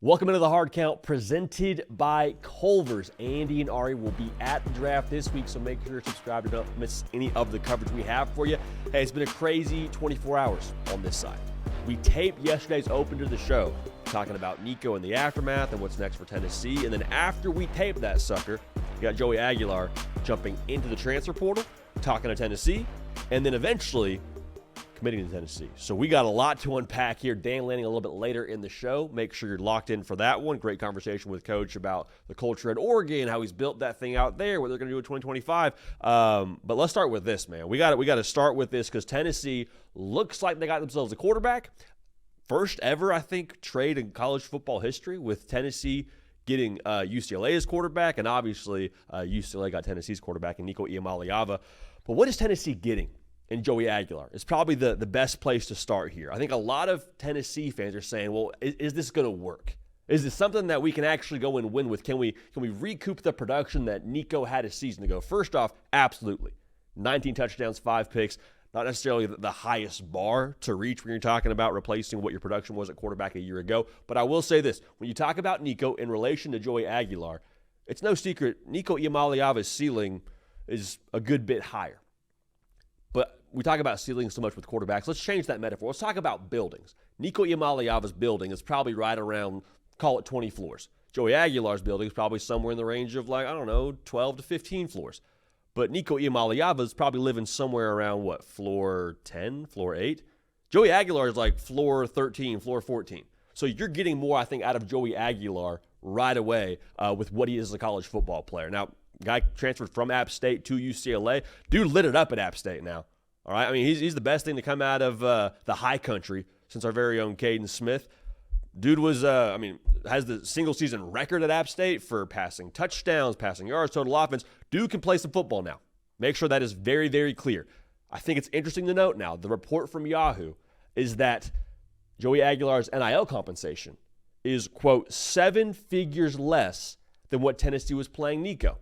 Welcome into the Hard Count presented by Culver's. Andy and Ari will be at the draft this week, so make sure to subscribe to don't miss any of the coverage we have for you. Hey, it's been a crazy 24 hours on this side. We taped yesterday's opener to the show, talking about Nico and the aftermath and what's next for Tennessee. And then after we taped that sucker, we got Joey Aguilar jumping into the transfer portal, talking to Tennessee, and then eventually committing to Tennessee. So we got a lot to unpack here. Dan Lanning a little bit later in the show. Make sure you're locked in for that one. Great conversation with Coach about the culture at Oregon, how he's built that thing out there, what they're going to do in 2025. But let's start with this, man. We got to start with this because Tennessee looks like they got themselves a quarterback. First ever, I think, trade in college football history with Tennessee getting UCLA as quarterback, and obviously UCLA got Tennessee's quarterback in Nico Iamaleava. But what is Tennessee getting in Joey Aguilar? It's probably the best place to start here. I think a lot of Tennessee fans are saying, well, is this going to work? Is this something that we can actually go and win with? Can we recoup the production that Nico had a season ago? First off, absolutely. 19 touchdowns, 5 picks. Not necessarily the highest bar to reach when you're talking about replacing what your production was at quarterback a year ago. But I will say this. When you talk about Nico in relation to Joey Aguilar, it's no secret Nico Iamaleava's ceiling is a good bit higher. But we talk about ceilings so much with quarterbacks. Let's change that metaphor. Let's talk about buildings. Nico Iamaleava's building is probably right around, call it 20 floors. Joey Aguilar's building is probably somewhere in the range of 12 to 15 floors. But Nico Iamaleava is probably living somewhere around, floor 10, floor 8? Joey Aguilar is like floor 13, floor 14. So you're getting more, I think, out of Joey Aguilar right away with what he is as a college football player. Now, guy transferred from App State to UCLA. Dude lit it up at App State now. All right, I mean, he's the best thing to come out of the high country since our very own Caden Smith. Dude was, has the single-season record at App State for passing touchdowns, passing yards, total offense. Dude can play some football now. Make sure that is very, very clear. I think it's interesting to note now, the report from Yahoo is that Joey Aguilar's NIL compensation is, quote, 7 figures less than what Tennessee was playing Nico.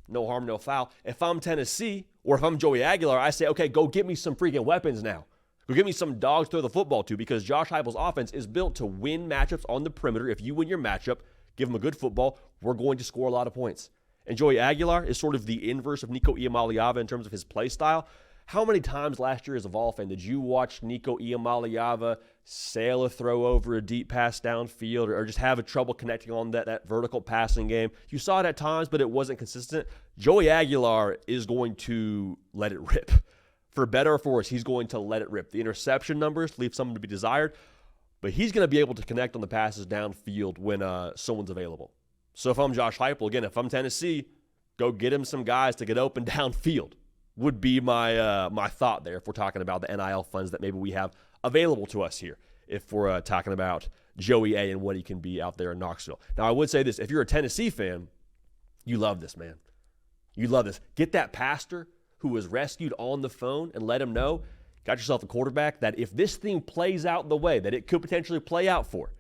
No harm, no foul. If I'm Tennessee or if I'm Joey Aguilar, I say, okay, go get me some freaking weapons now. Go get me some dogs to throw the football to because Josh Heupel's offense is built to win matchups on the perimeter. If you win your matchup, give him a good football, we're going to score a lot of points. And Joey Aguilar is sort of the inverse of Nico Iamaleava in terms of his play style. How many times last year as a Vol fan did you watch Nico Iamaleava sail a throw over a deep pass downfield or just have a trouble connecting on that vertical passing game? You saw it at times, but it wasn't consistent. Joey Aguilar is going to let it rip. For better or for worse, he's going to let it rip. The interception numbers leave something to be desired, but he's going to be able to connect on the passes downfield when someone's available. So if I'm Josh Heupel, again, if I'm Tennessee, go get him some guys to get open downfield would be my thought there if we're talking about the NIL funds that maybe we have available to us here, if we're talking about Joey A and what he can be out there in Knoxville. Now, I would say this. If you're a Tennessee fan, you love this, man. You love this. Get that pastor who was rescued on the phone and let him know, got yourself a quarterback that if this thing plays out the way that it could potentially play out for,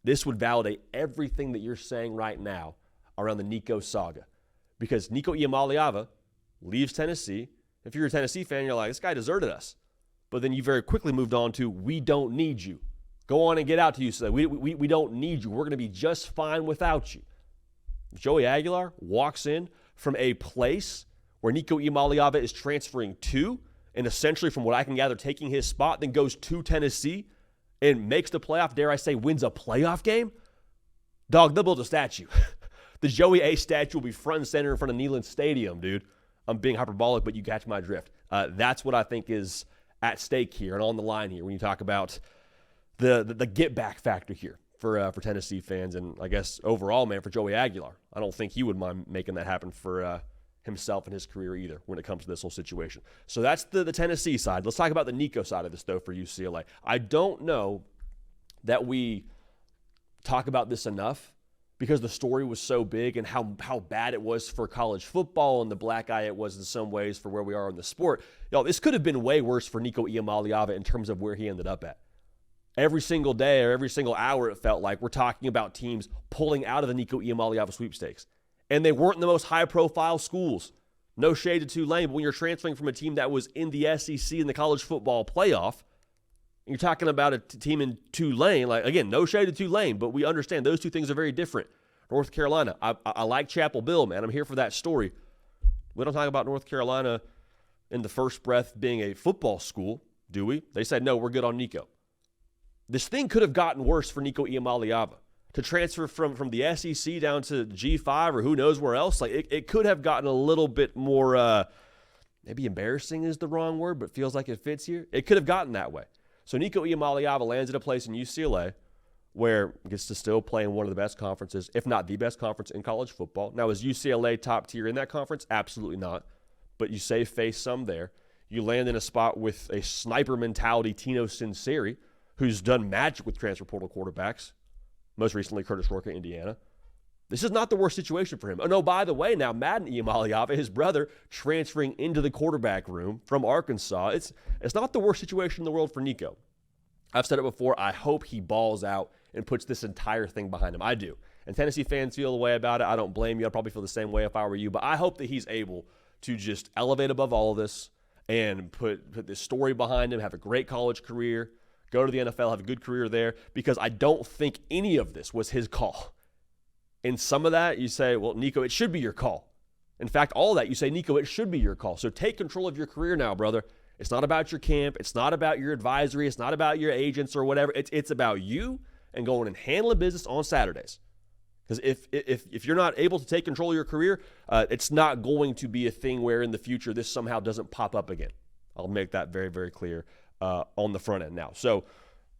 this would validate everything that you're saying right now around the Nico saga. Because Nico Iamaleava leaves Tennessee. If you're a Tennessee fan, you're like, this guy deserted us. But then you very quickly moved on to, we don't need you. Go on and get out to UCLA. We don't need you. We're going to be just fine without you. If Joey Aguilar walks in from a place where Nico Iamaleava is transferring to, and essentially from what I can gather, taking his spot, then goes to Tennessee and makes the playoff, dare I say, wins a playoff game, dog, they'll build a statue. The Joey A statue will be front and center in front of Neyland Stadium, dude. I'm being hyperbolic, but you catch my drift. That's what I think is at stake here and on the line here when you talk about the get-back factor here for Tennessee fans and I guess overall, man, for Joey Aguilar. I don't think he would mind making that happen for himself and his career either when it comes to this whole situation. So that's the Tennessee side. Let's talk about the Nico side of this, though, for UCLA. I don't know that we talk about this enough because the story was so big and how bad it was for college football and the black eye it was in some ways for where we are in the sport. This could have been way worse for Nico Iamaleava in terms of where he ended up at. Every single day or every single hour, it felt like we're talking about teams pulling out of the Nico Iamaleava sweepstakes. And they weren't in the most high-profile schools. No shade to Tulane, but when you're transferring from a team that was in the SEC in the college football playoff, You're talking about a team in Tulane. Like, again, no shade to Tulane, but we understand those two things are very different. North Carolina, I like Chapel Bill, man. I'm here for that story. We don't talk about North Carolina in the first breath being a football school, do we? They said, no, we're good on Nico. This thing could have gotten worse for Nico Iamaleava. To transfer from the SEC down to G5 or who knows where else, like it could have gotten a little bit more, maybe embarrassing is the wrong word, but feels like it fits here. It could have gotten that way. So Nico Iamaleava lands at a place in UCLA where he gets to still play in one of the best conferences, if not the best conference in college football. Now, is UCLA top tier in that conference? Absolutely not. But you save face some there. You land in a spot with a sniper mentality, Tino Sinceri, who's done magic with transfer portal quarterbacks. Most recently, Curtis Rourke at Indiana. This is not the worst situation for him. Oh, no, by the way, now Madden Iamaleava, his brother, transferring into the quarterback room from Arkansas. It's not the worst situation in the world for Nico. I've said it before. I hope he balls out and puts this entire thing behind him. I do. And Tennessee fans feel the way about it. I don't blame you. I'd probably feel the same way if I were you. But I hope that he's able to just elevate above all of this and put this story behind him, have a great college career, go to the NFL, have a good career there, because I don't think any of this was his call. In some of that, you say, well, Nico, it should be your call. In fact, all that, you say, Nico, it should be your call. So take control of your career now, brother. It's not about your camp. It's not about your advisory. It's not about your agents or whatever. It's about you and going and handling business on Saturdays. Because if you're not able to take control of your career, it's not going to be a thing where in the future this somehow doesn't pop up again. I'll make that very, very clear on the front end now. So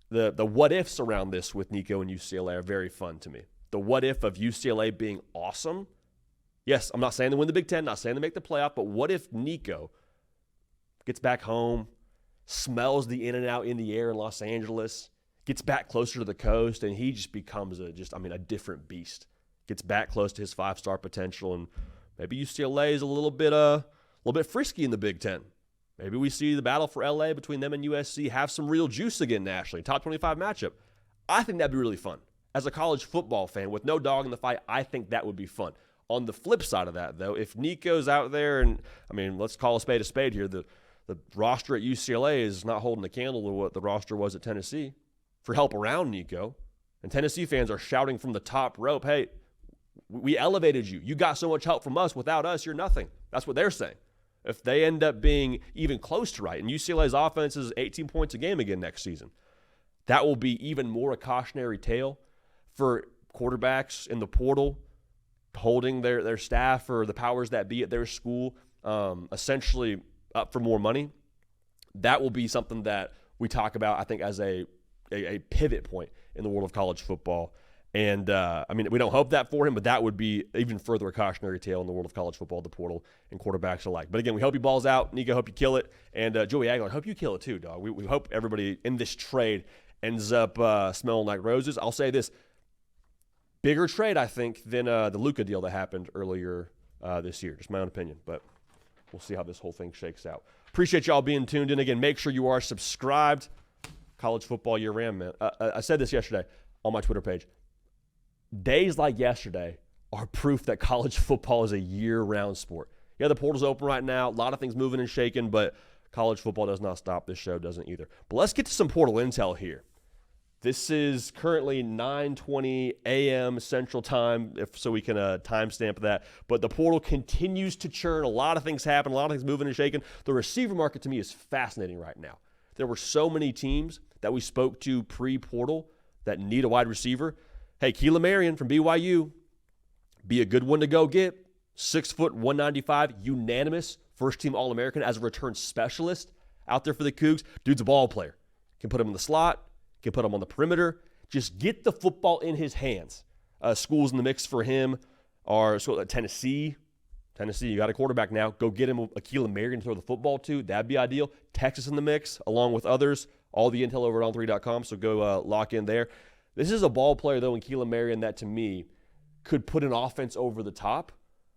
the what-ifs around this with Nico and UCLA are very fun to me. The what-if of UCLA being awesome. Yes, I'm not saying they win the Big Ten, not saying they make the playoff, but what if Nico gets back home, smells the In-N-Out in the air in Los Angeles, gets back closer to the coast, and he just becomes a different beast. Gets back close to his five-star potential, and maybe UCLA is a little bit frisky in the Big Ten. Maybe we see the battle for LA between them and USC have some real juice again nationally. Top 25 matchup. I think that'd be really fun. As a college football fan with no dog in the fight, I think that would be fun. On the flip side of that, though, if Nico's out there, and let's call a spade here, the roster at UCLA is not holding a candle to what the roster was at Tennessee for help around Nico. And Tennessee fans are shouting from the top rope, hey, we elevated you. You got so much help from us. Without us, you're nothing. That's what they're saying. If they end up being even close to right, and UCLA's offense is 18 points a game again next season, that will be even more a cautionary tale for quarterbacks in the portal holding their staff or the powers that be at their school essentially up for more money. That will be something that we talk about, I think, as a pivot point in the world of college football. And, we don't hope that for him, but that would be even further a cautionary tale in the world of college football, the portal, and quarterbacks alike. But again, we hope he balls out. Nico, hope you kill it. And Joey Aguilar, hope you kill it too, dog. We hope everybody in this trade ends up smelling like roses. I'll say this. Bigger trade, I think, than the Luka deal that happened earlier this year. Just my own opinion, but we'll see how this whole thing shakes out. Appreciate y'all being tuned in. Again, make sure you are subscribed. College football year-round, man. I said this yesterday on my Twitter page. Days like yesterday are proof that college football is a year-round sport. Yeah, the portal's open right now. A lot of things moving and shaking, but college football does not stop. This show doesn't either. But let's get to some portal intel here. This is currently 9:20 a.m. Central Time, so we can timestamp that. But the portal continues to churn. A lot of things happen. A lot of things moving and shaking. The receiver market, to me, is fascinating right now. There were so many teams that we spoke to pre-portal that need a wide receiver. Hey, Keelan Marion from BYU, be a good one to go get. 6 foot, 195, unanimous first-team All-American as a return specialist out there for the Cougs. Dude's a ball player. Can put him in the slot. Can put him on the perimeter. Just get the football in his hands. Schools in the mix for him are Tennessee. Tennessee, you got a quarterback now. Go get him a Keelan Marion to throw the football to. That'd be ideal. Texas in the mix, along with others. All the intel over at on3.com, so go lock in there. This is a ball player, though, in Keelan Marion that, to me, could put an offense over the top.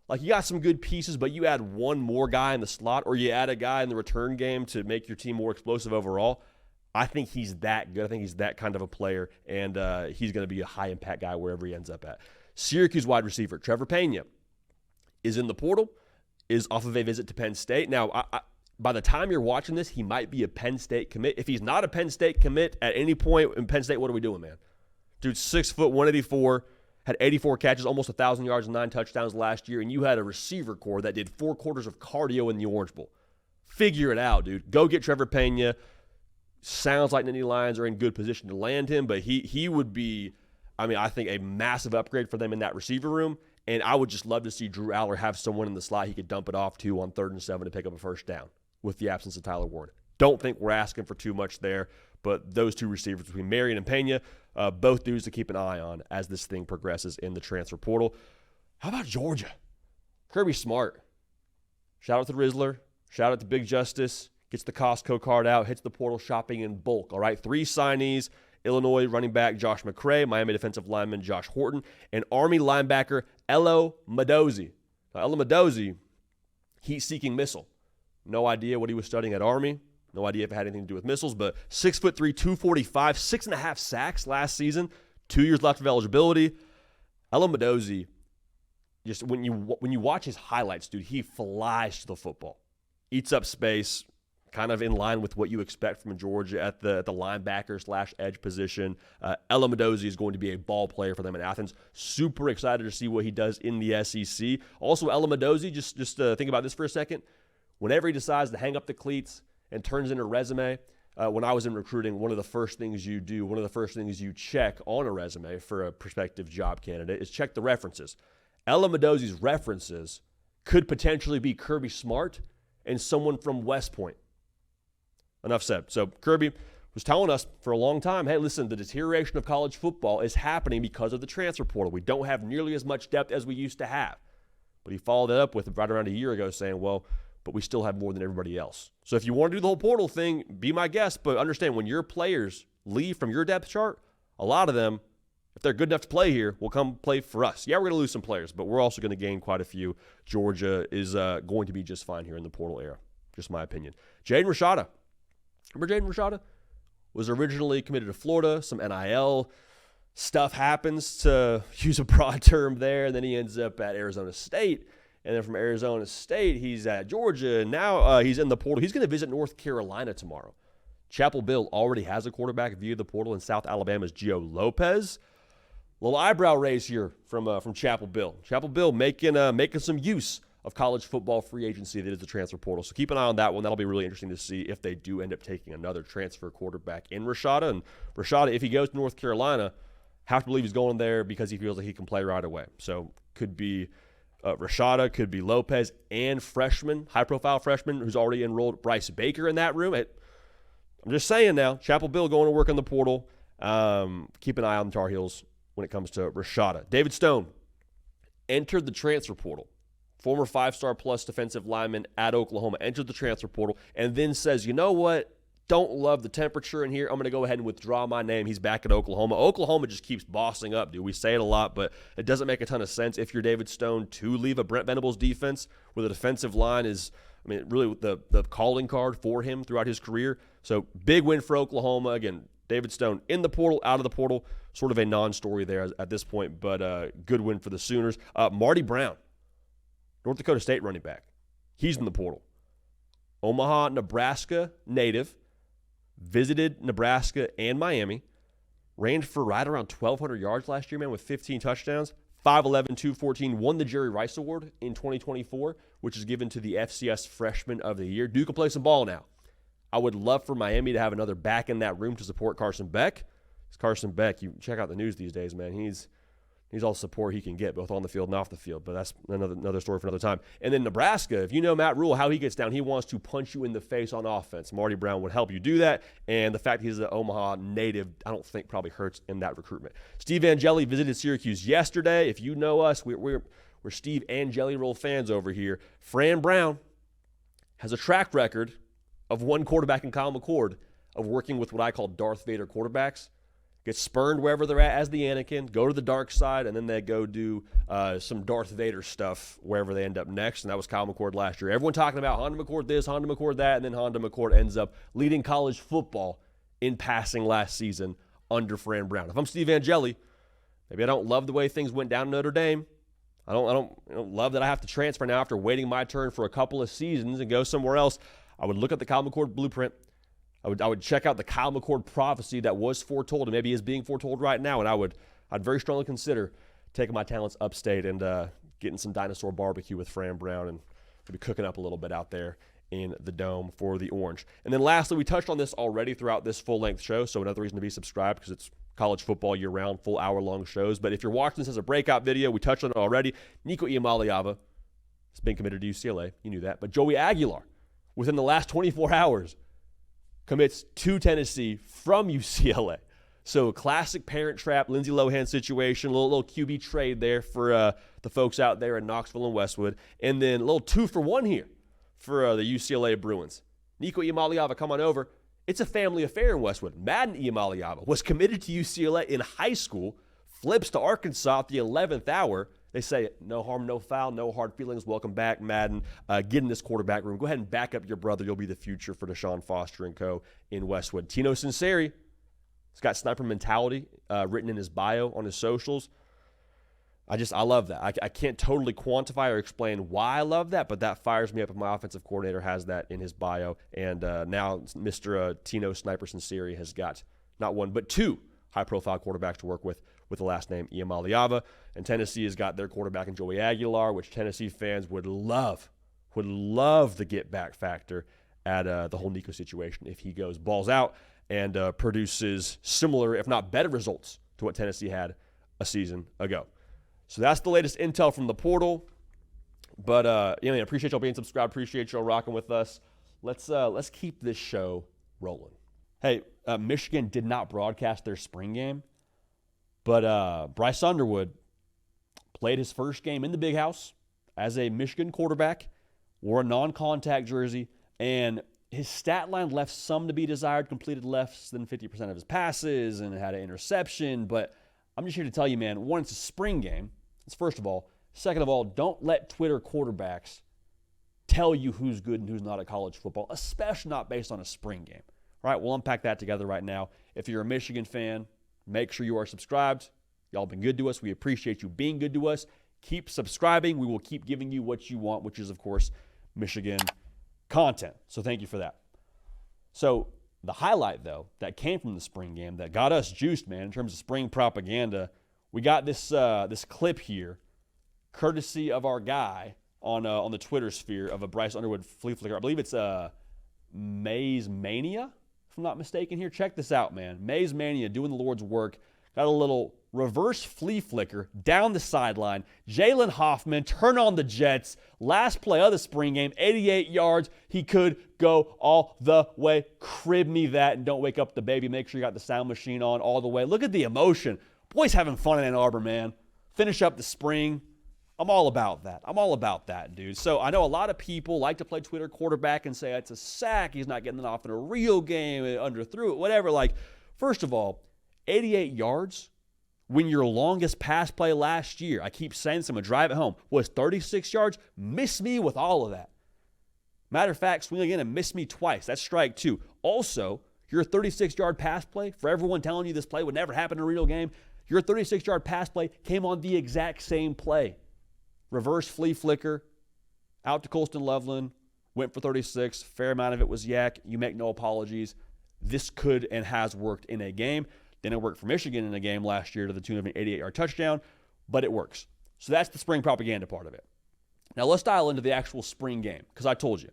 Like, you got some good pieces, but you add one more guy in the slot, or you add a guy in the return game to make your team more explosive overall. I think he's that good. I think he's that kind of a player, and he's going to be a high-impact guy wherever he ends up at. Syracuse wide receiver Trevor Pena is in the portal, is off of a visit to Penn State. Now, by the time you're watching this, he might be a Penn State commit. If he's not a Penn State commit at any point in Penn State, what are we doing, man? Dude's 6 foot, 184, had 84 catches, almost 1,000 yards and 9 touchdowns last year, and you had a receiver core that did 4 quarters of cardio in the Orange Bowl. Figure it out, dude. Go get Trevor Pena. Sounds like Nittany Lions are in good position to land him, but he would be, I think a massive upgrade for them in that receiver room, and I would just love to see Drew Aller have someone in the slot he could dump it off to on 3rd and 7 to pick up a first down with the absence of Tyler Warren. Don't think we're asking for too much there, but those two receivers between Marion and Pena, both dudes to keep an eye on as this thing progresses in the transfer portal. How about Georgia? Kirby Smart. Shout out to Rizzler. Shout out to Big Justice. Gets the Costco card out, hits the portal shopping in bulk. All right, 3 signees. Illinois running back Josh McCray, Miami defensive lineman Josh Horton, and Army linebacker Elo Madozie. Now, Elo Madozie, heat-seeking missile. No idea what he was studying at Army. No idea if it had anything to do with missiles, but 6'3", 245, 6.5 sacks last season, 2 years left of eligibility. Elo Madozie, just when you watch his highlights, dude, he flies to the football. Eats up space, kind of in line with what you expect from Georgia at the linebacker/edge position. Elo Madozie is going to be a ball player for them in Athens. Super excited to see what he does in the SEC. Also, Elo Madozie, just think about this for a second. Whenever he decides to hang up the cleats and turns in a resume, when I was in recruiting, one of the first things you do, one of the first things you check on a resume for a prospective job candidate is check the references. Elo Madozie's references could potentially be Kirby Smart and someone from West Point. Enough said. So Kirby was telling us for a long time, hey, listen, the deterioration of college football is happening because of the transfer portal. We don't have nearly as much depth as we used to have. But he followed it up with right around a year ago saying, well, but we still have more than everybody else. So if you want to do the whole portal thing, be my guest. But understand, when your players leave from your depth chart, a lot of them, if they're good enough to play here, will come play for us. Yeah, we're going to lose some players, but we're also going to gain quite a few. Georgia is going to be just fine here in the portal era. Just my opinion. Jaden Rashada. Remember Jaden Rashada? Was originally committed to Florida. Some NIL stuff happens, to use a broad term there, and then he ends up at Arizona State. And then from Arizona State, he's at Georgia, and now he's in the portal. He's going to visit North Carolina tomorrow. Chapel Bill already has a quarterback via the portal in South Alabama's Gio Lopez. Little eyebrow raise here from Chapel Bill. Chapel Bill making some use of college football free agency that is the transfer portal. So keep an eye on that one. That'll be really interesting to see if they do end up taking another transfer quarterback in Rashada. And Rashada, if he goes to North Carolina, have to believe he's going there because he feels like he can play right away. So could be Rashada, could be Lopez, and high-profile freshman who's already enrolled, Bryce Baker in that room. I'm just saying now, Chapel Bill going to work on the portal. Keep an eye on the Tar Heels when it comes to Rashada. David Stone entered the transfer portal. Former 5-star plus defensive lineman at Oklahoma entered the transfer portal and then says, you know what? Don't love the temperature in here. I'm going to go ahead and withdraw my name. He's back at Oklahoma. Oklahoma just keeps bossing up, dude. We say it a lot, but it doesn't make a ton of sense if you're David Stone to leave a Brent Venables defense where the defensive line is, really the calling card for him throughout his career. So big win for Oklahoma. Again, David Stone in the portal, out of the portal, sort of a non-story there at this point, but good win for the Sooners. Marty Brown, North Dakota State running back. He's in the portal. Omaha, Nebraska native. Visited Nebraska and Miami. Ran for right around 1,200 yards last year, man, with 15 touchdowns. 5'11", 214. Won the Jerry Rice Award in 2024, which is given to the FCS Freshman of the Year. Dude can play some ball now. I would love for Miami to have another back in that room to support Carson Beck. Carson Beck, you check out the news these days, man. He's all the support he can get, both on the field and off the field. But that's another story for another time. And then Nebraska, if you know Matt Rule, how he gets down, he wants to punch you in the face on offense. Marty Brown would help you do that. And the fact he's an Omaha native, I don't think probably hurts in that recruitment. Steve Angeli visited Syracuse yesterday. If you know us, we're Steve Angeli Roll fans over here. Fran Brown has a track record of one quarterback in Kyle McCord of working with what I call Darth Vader quarterbacks. Get spurned wherever they're at as the Anakin, go to the dark side, and then they go do some Darth Vader stuff wherever they end up next, and that was Kyle McCord last year. Everyone talking about Honda McCord this, Honda McCord that, and then Honda McCord ends up leading college football in passing last season under Fran Brown. If I'm Steve Angeli, maybe I don't love the way things went down in Notre Dame. I don't love that I have to transfer now after waiting my turn for a couple of seasons and go somewhere else. I would look at the Kyle McCord blueprint. I would check out the Kyle McCord prophecy that was foretold and maybe is being foretold right now, and I'd very strongly consider taking my talents upstate and getting some dinosaur barbecue with Fran Brown and maybe cooking up a little bit out there in the Dome for the Orange. And then lastly, we touched on this already throughout this full-length show, so another reason to be subscribed because it's college football year-round, full hour-long shows. But if you're watching this as a breakout video, we touched on it already. Nico Iamaleava has been committed to UCLA. You knew that. But Joey Aguilar, within the last 24 hours, commits to Tennessee from UCLA. So classic Parent Trap, Lindsay Lohan situation, a little QB trade there for the folks out there in Knoxville and Westwood. And then a little 2-for-1 here for the UCLA Bruins. Nico Iamaleava, come on over. It's a family affair in Westwood. Madden Iamaleava was committed to UCLA in high school, flips to Arkansas at the 11th hour. They say, no harm, no foul, no hard feelings. Welcome back, Madden. Get in this quarterback room. Go ahead and back up your brother. You'll be the future for Deshaun Foster and co. in Westwood. Tino Sinceri, he's got sniper mentality written in his bio on his socials. I love that. I can't totally quantify or explain why I love that, but that fires me up if my offensive coordinator has that in his bio. And now Mr. Tino Sniper Sinceri has got not one, but two high-profile quarterbacks to work with the last name Iamaleava. And Tennessee has got their quarterback in Joey Aguilar, which Tennessee fans would love the get-back factor at the whole Nico situation if he goes balls out and produces similar, if not better results to what Tennessee had a season ago. So that's the latest intel from the portal. But I appreciate y'all being subscribed. Appreciate y'all rocking with us. Let's keep this show rolling. Hey, Michigan did not broadcast their spring game, but Bryce Underwood played his first game in the Big House as a Michigan quarterback, wore a non-contact jersey, and his stat line left some to be desired, completed less than 50% of his passes and had an interception. But I'm just here to tell you, man, one, it's a spring game. That's first of all. Second of all, don't let Twitter quarterbacks tell you who's good and who's not at college football, especially not based on a spring game. All right, we'll unpack that together right now. If you're a Michigan fan, make sure you are subscribed. Y'all been good to us. We appreciate you being good to us. Keep subscribing. We will keep giving you what you want, which is, of course, Michigan content. So thank you for that. So the highlight, though, that came from the spring game that got us juiced, man, in terms of spring propaganda, we got this clip here, courtesy of our guy on the Twitter sphere of a Bryce Underwood flea flicker. I believe it's Maze Mania, if I'm not mistaken here. Check this out, man. Maze Mania doing the Lord's work. Got a little reverse flea flicker down the sideline. Jalen Hoffman, turn on the Jets. Last play of the spring game, 88 yards. He could go all the way. Crib me that and don't wake up the baby. Make sure you got the sound machine on all the way. Look at the emotion. Boys having fun in Ann Arbor, man. Finish up the spring. I'm all about that. I'm all about that, dude. So I know a lot of people like to play Twitter quarterback and say it's a sack. He's not getting it off in a real game. Underthrew it, whatever. Like, first of all, 88 yards when your longest pass play last year, I keep saying this, I'm going to drive it home, was 36 yards. Miss me with all of that. Matter of fact, swing again and miss me twice. That's strike two. Also, your 36-yard pass play, for everyone telling you this play would never happen in a real game, your 36-yard pass play came on the exact same play. Reverse flea flicker, out to Colston Loveland, went for 36. Fair amount of it was yak. You make no apologies. This could and has worked in a game. Didn't work for Michigan in a game last year to the tune of an 88-yard touchdown, but it works. So that's the spring propaganda part of it. Now let's dial into the actual spring game, because I told you,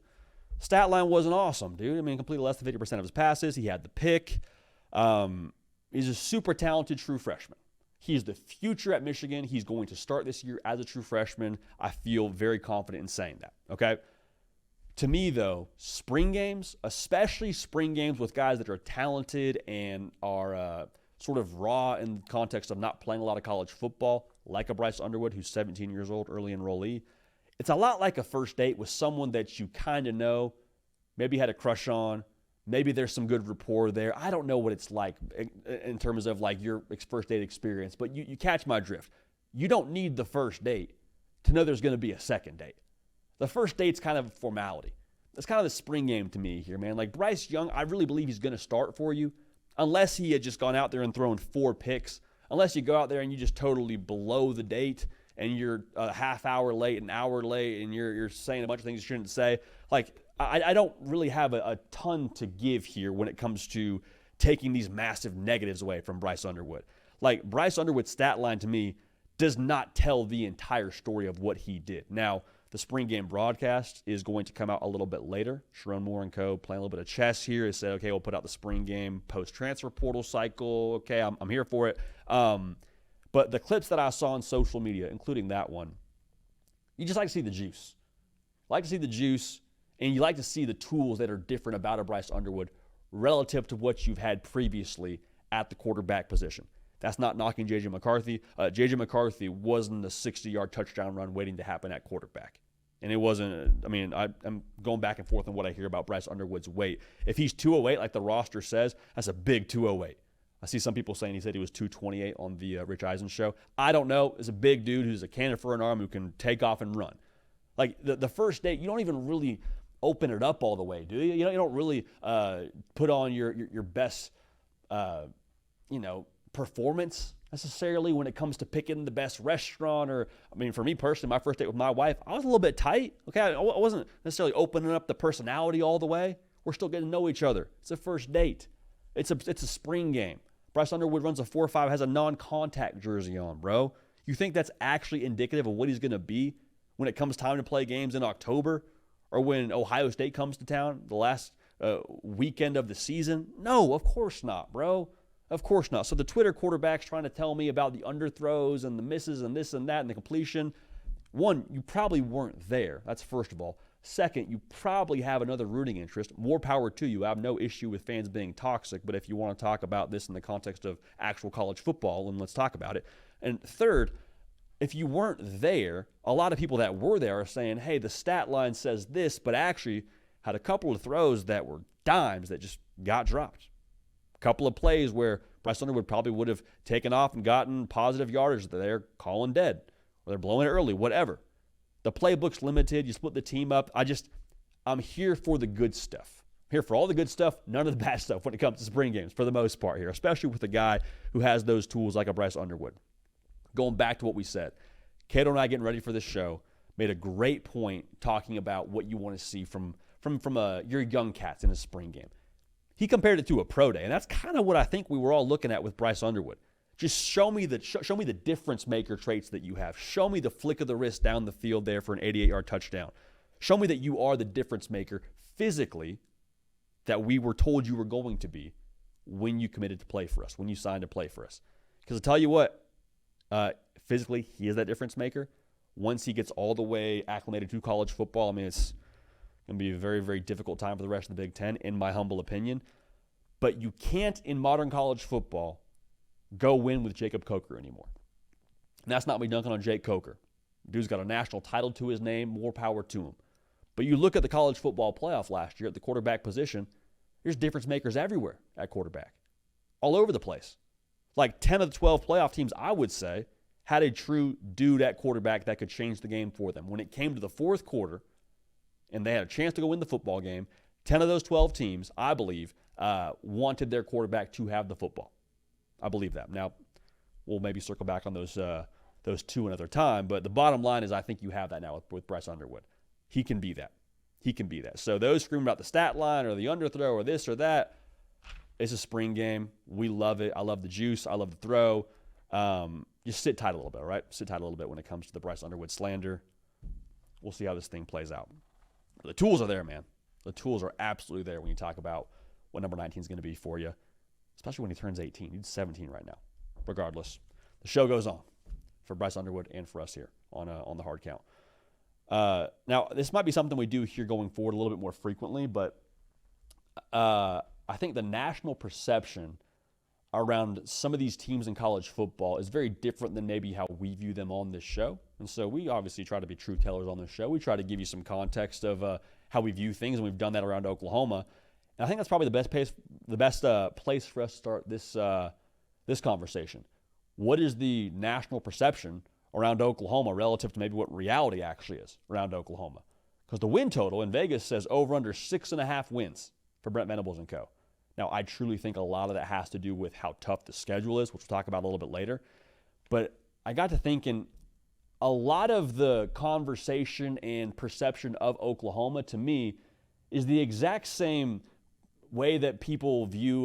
stat line wasn't awesome, dude. I mean, completed less than 50% of his passes. He had the pick. He's a super talented true freshman. He's the future at Michigan. He's going to start this year as a true freshman. I feel very confident in saying that, okay? To me, though, spring games, especially spring games with guys that are talented and are sort of raw in the context of not playing a lot of college football, like a Bryce Underwood, who's 17 years old, early enrollee, it's a lot like a first date with someone that you kind of know, maybe had a crush on, maybe there's some good rapport there. I don't know what it's like in terms of like your first date experience, but you catch my drift. You don't need the first date to know there's going to be a second date. The first date's kind of a formality. That's kind of the spring game to me here, man. Like Bryce Young, I really believe he's going to start for you unless he had just gone out there and thrown 4 picks, unless you go out there and you just totally blow the date and you're a half hour late, an hour late, and you're saying a bunch of things you shouldn't say. Like, I don't really have a ton to give here when it comes to taking these massive negatives away from Bryce Underwood. Like, Bryce Underwood's stat line to me does not tell the entire story of what he did. Now, the spring game broadcast is going to come out a little bit later. Sharon Moore and co. playing a little bit of chess here. They said, okay, we'll put out the spring game post-transfer portal cycle. Okay, I'm here for it. But the clips that I saw on social media, including that one, you just like to see the juice. Like to see the juice, and you like to see the tools that are different about a Bryce Underwood relative to what you've had previously at the quarterback position. That's not knocking J.J. McCarthy. J.J. McCarthy wasn't a 60-yard touchdown run waiting to happen at quarterback. And it wasn't, I'm going back and forth on what I hear about Bryce Underwood's weight. If he's 208, like the roster says, that's a big 208. I see some people saying he said he was 228 on the Rich Eisen show. I don't know. It's a big dude who's a cannon for an arm who can take off and run. Like, the first day, you don't even really open it up all the way, do you? You don't really put on your best, performance necessarily when it comes to picking the best restaurant. Or, for me personally, my first date with my wife, I was a little bit tight. Okay, I wasn't necessarily opening up the personality all the way. We're still getting to know each other. It's a first date. It's a spring game. Bryce Underwood runs a 4.5, has a non-contact jersey on, bro. You think that's actually indicative of what he's going to be when it comes time to play games in October, or when Ohio State comes to town the last weekend of the season? No, of course not, bro. Of course not. So the Twitter quarterbacks trying to tell me about the underthrows and the misses and this and that and the completion. One, you probably weren't there. That's first of all. Second, you probably have another rooting interest. More power to you. I have no issue with fans being toxic, but if you want to talk about this in the context of actual college football, then let's talk about it. And third, if you weren't there, a lot of people that were there are saying, hey, the stat line says this, but actually had a couple of throws that were dimes that just got dropped. A couple of plays where Bryce Underwood probably would have taken off and gotten positive yardage that they're calling dead, or they're blowing it early, whatever. The playbook's limited. You split the team up. I'm here for the good stuff. I'm here for all the good stuff, none of the bad stuff when it comes to spring games for the most part here, especially with a guy who has those tools like a Bryce Underwood. Going back to what we said, Cato and I getting ready for this show made a great point talking about what you want to see from your young cats in a spring game. He compared it to a pro day, and that's kind of what I think we were all looking at with Bryce Underwood. Just show me the difference maker traits that you have. Show me the flick of the wrist down the field there for an 88-yard touchdown. Show me that you are the difference maker physically that we were told you were going to be when you committed to play for us, when you signed to play for us. Because I'll tell you what, physically, he is that difference maker. Once he gets all the way acclimated to college football, it's going to be a very, very difficult time for the rest of the Big Ten, in my humble opinion. But you can't, in modern college football, go win with Jacob Coker anymore. And that's not me dunking on Jake Coker. Dude's got a national title to his name, more power to him. But you look at the college football playoff last year at the quarterback position, there's difference makers everywhere at quarterback. All over the place. Like 10 of the 12 playoff teams, I would say, had a true dude at quarterback that could change the game for them. When it came to the fourth quarter, and they had a chance to go win the football game, 10 of those 12 teams, I believe, wanted their quarterback to have the football. I believe that. Now, we'll maybe circle back on those two another time, but the bottom line is I think you have that now with Bryce Underwood. He can be that. He can be that. So those screaming about the stat line or the underthrow or this or that, it's a spring game. We love it. I love the juice. I love the throw. Just sit tight a little bit, all right? Sit tight a little bit when it comes to the Bryce Underwood slander. We'll see how this thing plays out. The tools are there, man. The tools are absolutely there when you talk about what number 19 is going to be for you, especially when he turns 18. He's 17 right now. Regardless, the show goes on for Bryce Underwood and for us here on the hard count. Now, this might be something we do here going forward a little bit more frequently, but I think the national perception around some of these teams in college football is very different than maybe how we view them on this show. And so we obviously try to be truth tellers on this show. We try to give you some context of how we view things, and we've done that around Oklahoma. And I think that's probably the best place for us to start this conversation. What is the national perception around Oklahoma relative to maybe what reality actually is around Oklahoma? Because the win total in Vegas says over under 6.5 wins for Brent Venables and co. Now, I truly think a lot of that has to do with how tough the schedule is, which we'll talk about a little bit later. But I got to thinking, a lot of the conversation and perception of Oklahoma, to me, is the exact same way that people view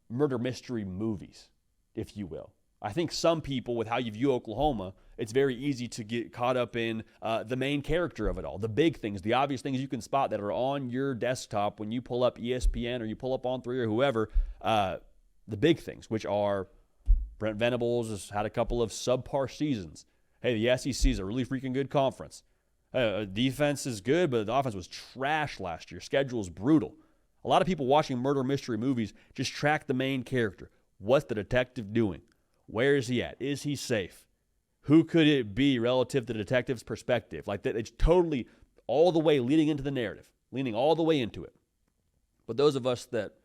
murder mystery movies, if you will. I think some people, with how you view Oklahoma, it's very easy to get caught up in the main character of it all, the big things, the obvious things you can spot that are on your desktop when you pull up ESPN or you pull up On3 or whoever, the big things, which are Brent Venables has had a couple of subpar seasons. Hey, the SEC is a really freaking good conference. Defense is good, but the offense was trash last year. Schedule is brutal. A lot of people watching murder mystery movies just track the main character. What's the detective doing? Where is he at? Is he safe? Who could it be relative to the detective's perspective? Like that, it's totally all the way leading into the narrative, leaning all the way into it. But those of us that,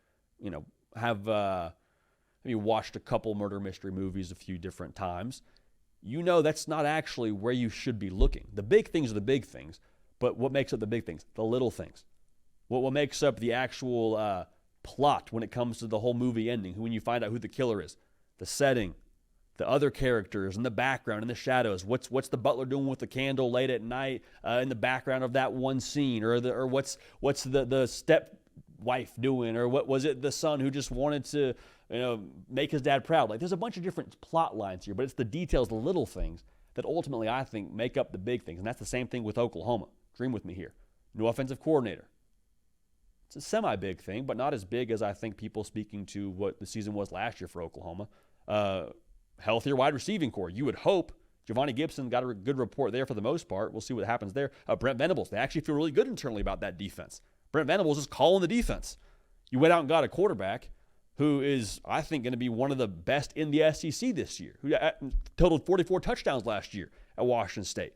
have maybe watched a couple murder mystery movies a few different times, that's not actually where you should be looking. The big things are the big things, but what makes up the big things? The little things. What makes up the actual plot when it comes to the whole movie ending, when you find out who the killer is, the setting, the other characters in the background, in the shadows. What's the butler doing with the candle late at night in the background of that one scene, or what's the stepwife doing, or what was it the son who just wanted to make his dad proud? Like there's a bunch of different plot lines here, but it's the details, the little things that ultimately I think make up the big things, and that's the same thing with Oklahoma. Dream with me here. New offensive coordinator. It's a semi-big thing, but not as big as I think people speaking to what the season was last year for Oklahoma. Healthier wide receiving core. You would hope. Giovanni Gibson got a good report there for the most part. We'll see what happens there. Brent Venables. They actually feel really good internally about that defense. Brent Venables is calling the defense. You went out and got a quarterback who is, I think, going to be one of the best in the SEC this year, who totaled 44 touchdowns last year at Washington State.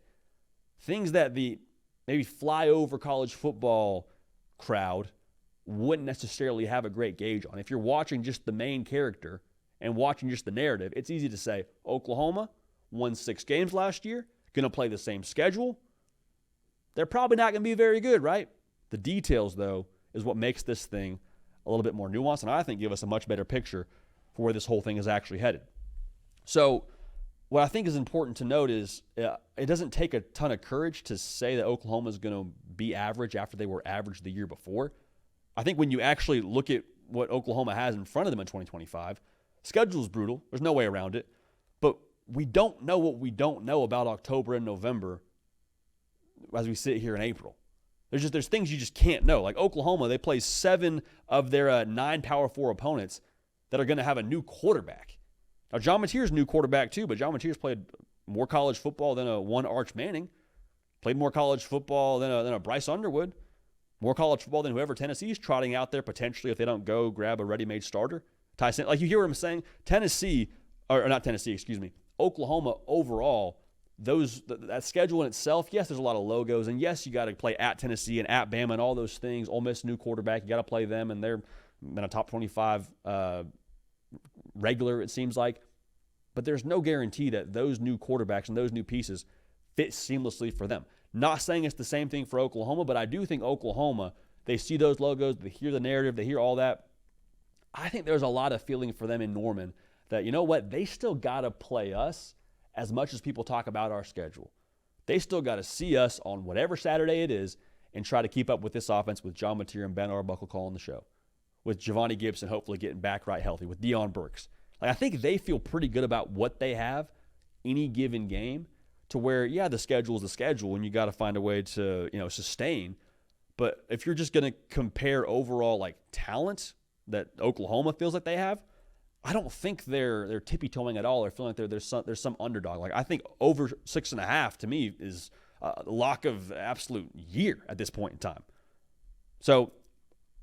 Things that the maybe flyover college football crowd wouldn't necessarily have a great gauge on. If you're watching just the main character and watching just the narrative, it's easy to say, Oklahoma won 6 games last year, going to play the same schedule. They're probably not going to be very good, right? The details, though, is what makes this thing a little bit more nuanced, and I think give us a much better picture for where this whole thing is actually headed. So what I think is important to note is it doesn't take a ton of courage to say that Oklahoma is going to be average after they were average the year before. I think when you actually look at what Oklahoma has in front of them in 2025, schedule is brutal. There's no way around it. But we don't know what we don't know about October and November as we sit here in April. There's things you just can't know. Like Oklahoma, they play 7 of their 9 Power 4 opponents that are going to have a new quarterback. Now, John Mateer's a new quarterback too, but John Mateer's played more college football than one Arch Manning, played more college football than a Bryce Underwood, more college football than whoever Tennessee's trotting out there potentially if they don't go grab a ready-made starter. Tyson, like you hear what I'm saying? Oklahoma overall, that schedule in itself, yes, there's a lot of logos, and yes, you got to play at Tennessee and at Bama and all those things. Ole Miss, new quarterback, you got to play them, and they're in a top 25 regular, it seems like. But there's no guarantee that those new quarterbacks and those new pieces fit seamlessly for them. Not saying it's the same thing for Oklahoma, but I do think Oklahoma, they see those logos, they hear the narrative, they hear all that. I think there's a lot of feeling for them in Norman that, you know what, they still got to play us as much as people talk about our schedule. They still got to see us on whatever Saturday it is and try to keep up with this offense with John Mateer and Ben Arbuckle calling the show, with Giovanni Gibson hopefully getting back right healthy, with Deion Burks. Like, I think they feel pretty good about what they have any given game to where, yeah, the schedule is the schedule and you got to find a way to, sustain. But if you're just going to compare overall, like, talent that Oklahoma feels like they have, I don't think they're tippy-toeing at all or feeling like there's some underdog. Like, I think over 6.5 to me is a lock of absolute year at this point in time. So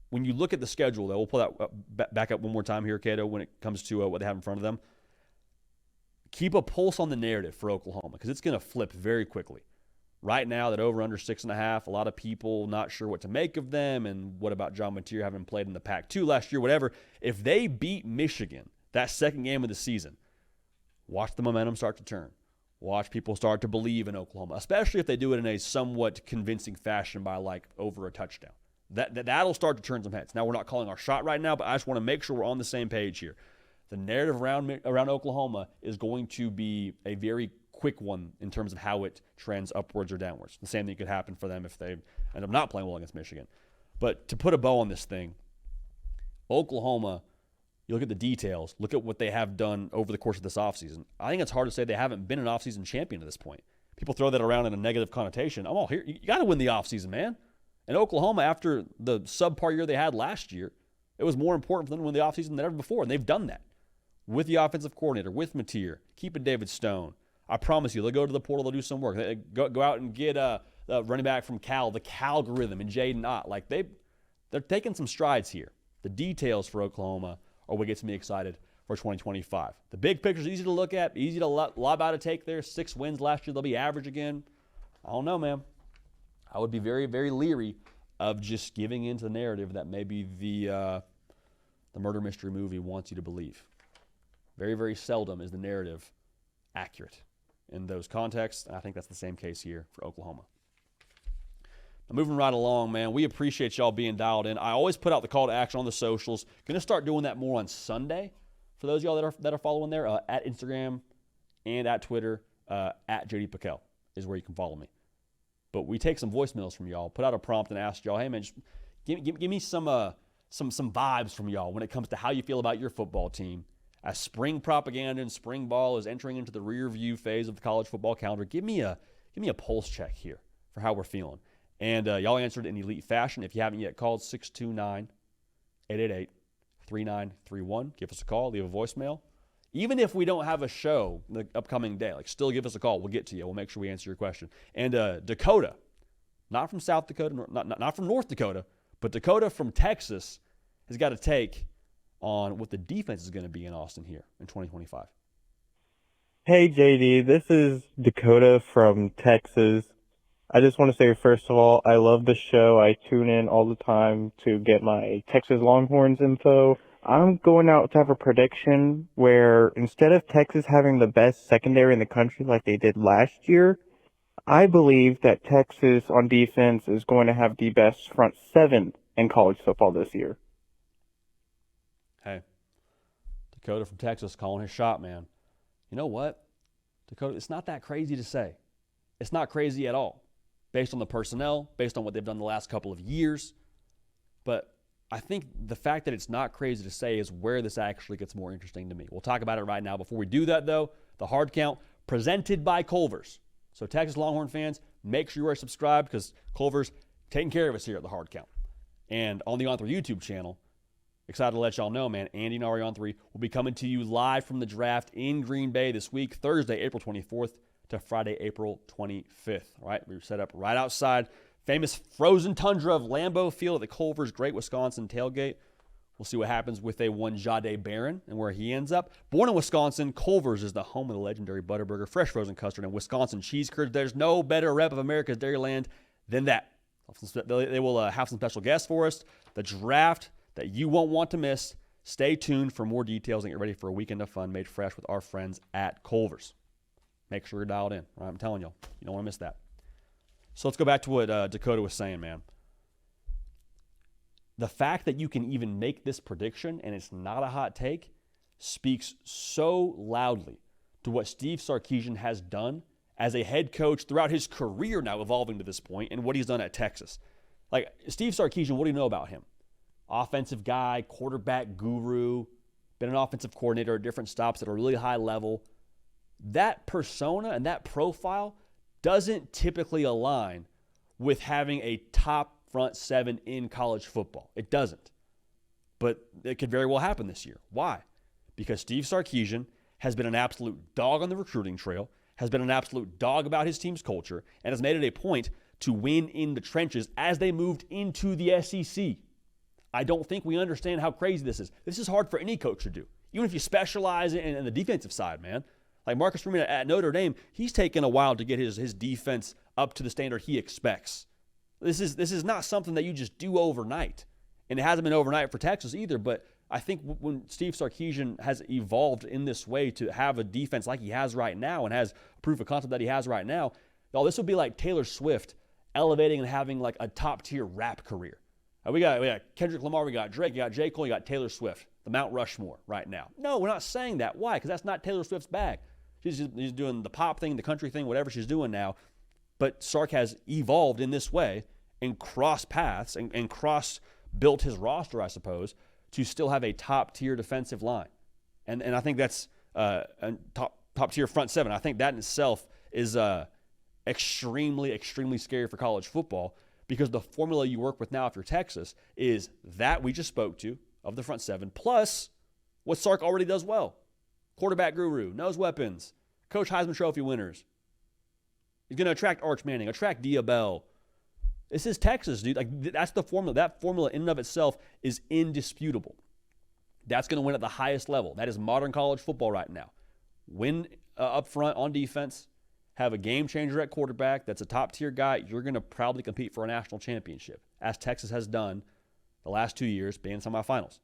when you look at the schedule, though, we'll pull that back up one more time here, Cato, when it comes to what they have in front of them. Keep a pulse on the narrative for Oklahoma because it's going to flip very quickly. Right now, that over under 6.5, a lot of people not sure what to make of them, and what about John Mateer having played in the Pac-2 last year, whatever. If they beat Michigan, that second game of the season, watch the momentum start to turn. Watch people start to believe in Oklahoma, especially if they do it in a somewhat convincing fashion by like over a touchdown. That'll start to turn some heads. Now, we're not calling our shot right now, but I just want to make sure we're on the same page here. The narrative around Oklahoma is going to be a very quick one in terms of how it trends upwards or downwards. The same thing could happen for them if they end up not playing well against Michigan. But to put a bow on this thing, Oklahoma, you look at the details, look at what they have done over the course of this offseason. I think it's hard to say they haven't been an offseason champion at this point. People throw that around in a negative connotation. I'm all here. You got to win the offseason, man. And Oklahoma, after the subpar year they had last year, it was more important for them to win the offseason than ever before, and they've done that. With the offensive coordinator, with Mateer, keeping David Stone. I promise you, they'll go to the portal, they'll do some work. They go out and get a running back from Cal, the Calgorithm, and Jaden Ott. Like, they're taking some strides here. The details for Oklahoma are what gets me excited for 2025. The big picture is easy to look at, easy to lob out a take there. 6 wins last year, they'll be average again. I don't know, man. I would be very, very leery of just giving into the narrative that maybe the murder mystery movie wants you to believe. Very, very seldom is the narrative accurate in those contexts, and I think that's the same case here for Oklahoma. Now, moving right along, man, we appreciate y'all being dialed in. I always put out the call to action on the socials. Going to start doing that more on Sunday for those of y'all that are following there at Instagram and at Twitter, at JD PicKell is where you can follow me. But we take some voicemails from y'all, put out a prompt and ask y'all, hey, man, just give me some vibes from y'all when it comes to how you feel about your football team. As spring propaganda and spring ball is entering into the rear view phase of the college football calendar, give me a pulse check here for how we're feeling. And y'all answered in elite fashion. If you haven't yet called, 629-888-3931. Give us a call, leave a voicemail. Even if we don't have a show the upcoming day, like, still give us a call. We'll get to you. We'll make sure we answer your question. And Dakota, not from South Dakota, not from North Dakota, but Dakota from Texas has got a take on what the defense is going to be in Austin here in 2025. Hey, JD, this is Dakota from Texas. I just want to say, first of all, I love the show. I tune in all the time to get my Texas Longhorns info. I'm going out to have a prediction where instead of Texas having the best secondary in the country like they did last year, I believe that Texas on defense is going to have the best front seven in college football this year. Hey, Dakota from Texas calling his shot, man. You know what, Dakota, it's not that crazy to say. It's not crazy at all, based on the personnel, based on what they've done the last couple of years. But I think the fact that it's not crazy to say is where this actually gets more interesting to me. We'll talk about it right now. Before we do that, though, the hard count presented by Culver's. So Texas Longhorn fans, make sure you are subscribed because Culver's taking care of us here at the hard count. And on the On3 YouTube channel, excited to let y'all know, man, Andy and Ari on 3 will be coming to you live from the draft in Green Bay this week, Thursday, April 24th to Friday, April 25th. All right, we're set up right outside famous frozen tundra of Lambeau Field at the Culver's Great Wisconsin Tailgate. We'll see what happens with a one Jade Barron and where he ends up. Born in Wisconsin, Culver's is the home of the legendary Butterburger, fresh frozen custard, and Wisconsin cheese curds. There's no better rep of America's Dairyland than that. They will have some special guests for us. The draft that you won't want to miss. Stay tuned for more details and get ready for a weekend of fun made fresh with our friends at Culver's. Make sure you're dialed in. All right, I'm telling y'all, you don't want to miss that. So let's go back to what Dakota was saying, man. The fact that you can even make this prediction and it's not a hot take speaks so loudly to what Steve Sarkisian has done as a head coach throughout his career now evolving to this point and what he's done at Texas. Like, Steve Sarkisian, what do you know about him? Offensive guy, quarterback guru, been an offensive coordinator at different stops at a really high level. That persona and that profile doesn't typically align with having a top front seven in college football. It doesn't. But it could very well happen this year. Why? Because Steve Sarkisian has been an absolute dog on the recruiting trail, has been an absolute dog about his team's culture, and has made it a point to win in the trenches as they moved into the SEC. I don't think we understand how crazy this is. This is hard for any coach to do, even if you specialize in the defensive side, man. Like Marcus Freeman at Notre Dame, he's taken a while to get his defense up to the standard he expects. This is not something that you just do overnight. And it hasn't been overnight for Texas either, but I think when Steve Sarkisian has evolved in this way to have a defense like he has right now and has proof of concept that he has right now, this would be like Taylor Swift elevating and having like a top-tier rap career. We got Kendrick Lamar, we got Drake, you got J. Cole, you got Taylor Swift, the Mount Rushmore right now. No, we're not saying that. Why? Because that's not Taylor Swift's bag. She's doing the pop thing, the country thing, whatever she's doing now. But Sark has evolved in this way, and cross paths and cross-built his roster, I suppose, to still have a top-tier defensive line. And I think that's a top-tier front seven. I think that in itself is extremely, extremely scary for college football, because the formula you work with now if you're Texas is that we just spoke to of the front seven, plus what Sark already does well. Quarterback guru, knows weapons, coach Heisman Trophy winners. He's going to attract Arch Manning, attract Dia Bell. This is Texas, dude. Like, that's the formula. That formula in and of itself is indisputable. That's going to win at the highest level. That is modern college football right now. Win up front on defense, have a game changer at quarterback that's a top-tier guy, you're going to probably compete for a national championship, as Texas has done the last 2 years, being in semifinals.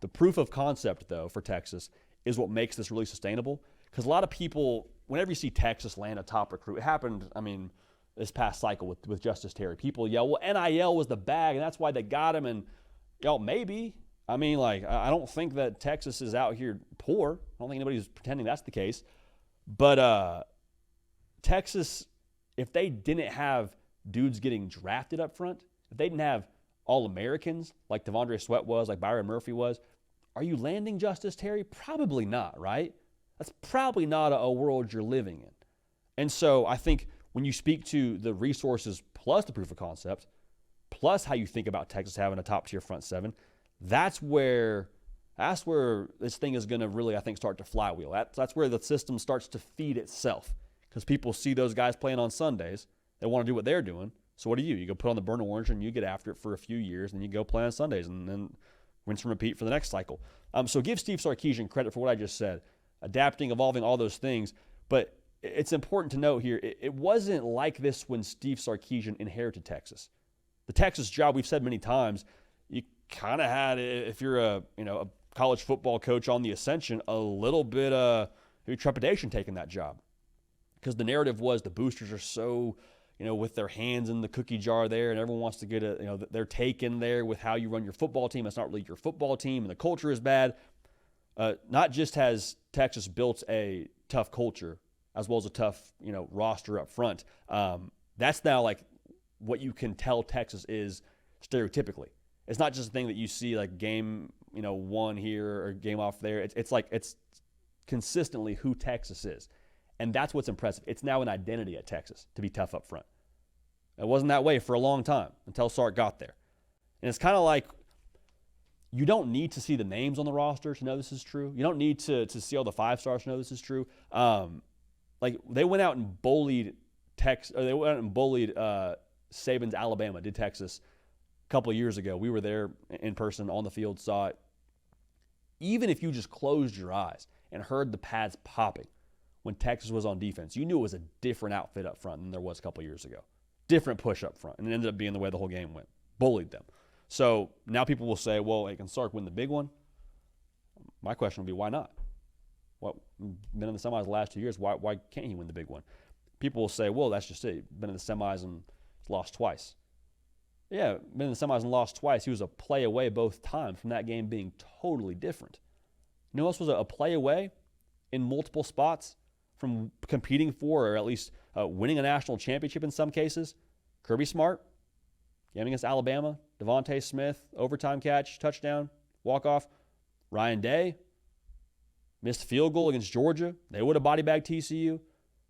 The proof of concept, though, for Texas is what makes this really sustainable, because a lot of people, whenever you see Texas land a top recruit, it happened, this past cycle with Justice Terry, people yell, well, NIL was the bag, and that's why they got him, and, maybe. I don't think that Texas is out here poor. I don't think anybody's pretending that's the case. But Texas, if they didn't have dudes getting drafted up front, if they didn't have All-Americans like Devondre Sweat was, like Byron Murphy was, are you landing Justice Terry? Probably not, right? That's probably not a world you're living in. And so I think when you speak to the resources plus the proof of concept, plus how you think about Texas having a top-tier front seven, that's where this thing is going to really, I think, start to flywheel. That's where the system starts to feed itself, because people see those guys playing on Sundays. They want to do what they're doing. So what do? You go put on the burnt orange and you get after it for a few years, and you go play on Sundays and then rinse and repeat for the next cycle. So give Steve Sarkisian credit for what I just said, adapting, evolving, all those things. But it's important to note here, it wasn't like this when Steve Sarkisian inherited Texas. The Texas job, we've said many times, you kind of had, if you're a college football coach on the ascension, a little bit of trepidation taking that job, because the narrative was the boosters are so, with their hands in the cookie jar there, and everyone wants to get their take in there with how you run your football team. It's not really your football team, and the culture is bad. Not just has Texas built a tough culture, as well as a tough, roster up front. That's now like what you can tell Texas is stereotypically. It's not just a thing that you see like game, one here or game off there. It's consistently who Texas is. And that's what's impressive. It's now an identity at Texas to be tough up front. It wasn't that way for a long time until Sark got there. And it's kind of like, you don't need to see the names on the roster to know this is true. You don't need to see all the 5-stars to know this is true. They went out and bullied Saban's Alabama, did Texas a couple of years ago. We were there in person on the field, saw it. Even if you just closed your eyes and heard the pads popping when Texas was on defense, you knew it was a different outfit up front than there was a couple of years ago. Different push up front, and it ended up being the way the whole game went. Bullied them. So now people will say, well, can Sark win the big one? My question would be, why not? Well, been in the semis the last 2 years. Why can't he win the big one? People will say, well, that's just it. Been in the semis and lost twice. Yeah, been in the semis and lost twice. He was a play away both times from that game being totally different. You know who else was a play away in multiple spots from competing for, or at least winning a national championship in some cases? Kirby Smart, game against Alabama. Devontae Smith, overtime catch, touchdown, walk-off. Ryan Day, missed field goal against Georgia. They would have body bagged TCU.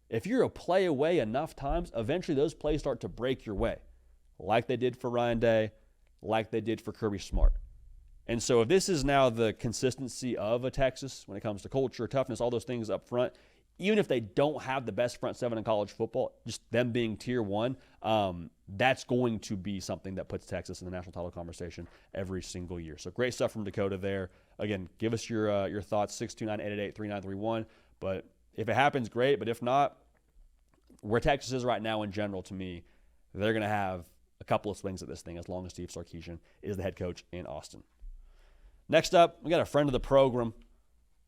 If you're a play away enough times, eventually those plays start to break your way, like they did for Ryan Day, like they did for Kirby Smart. And so if this is now the consistency of a Texas when it comes to culture, toughness, all those things up front, even if they don't have the best front seven in college football, just them being tier one, that's going to be something that puts Texas in the national title conversation every single year. So great stuff from Dakota there. Again, give us your thoughts, 629-888-3931. But if it happens, great. But if not, where Texas is right now in general, to me, they're going to have a couple of swings at this thing as long as Steve Sarkisian is the head coach in Austin. Next up, we got a friend of the program,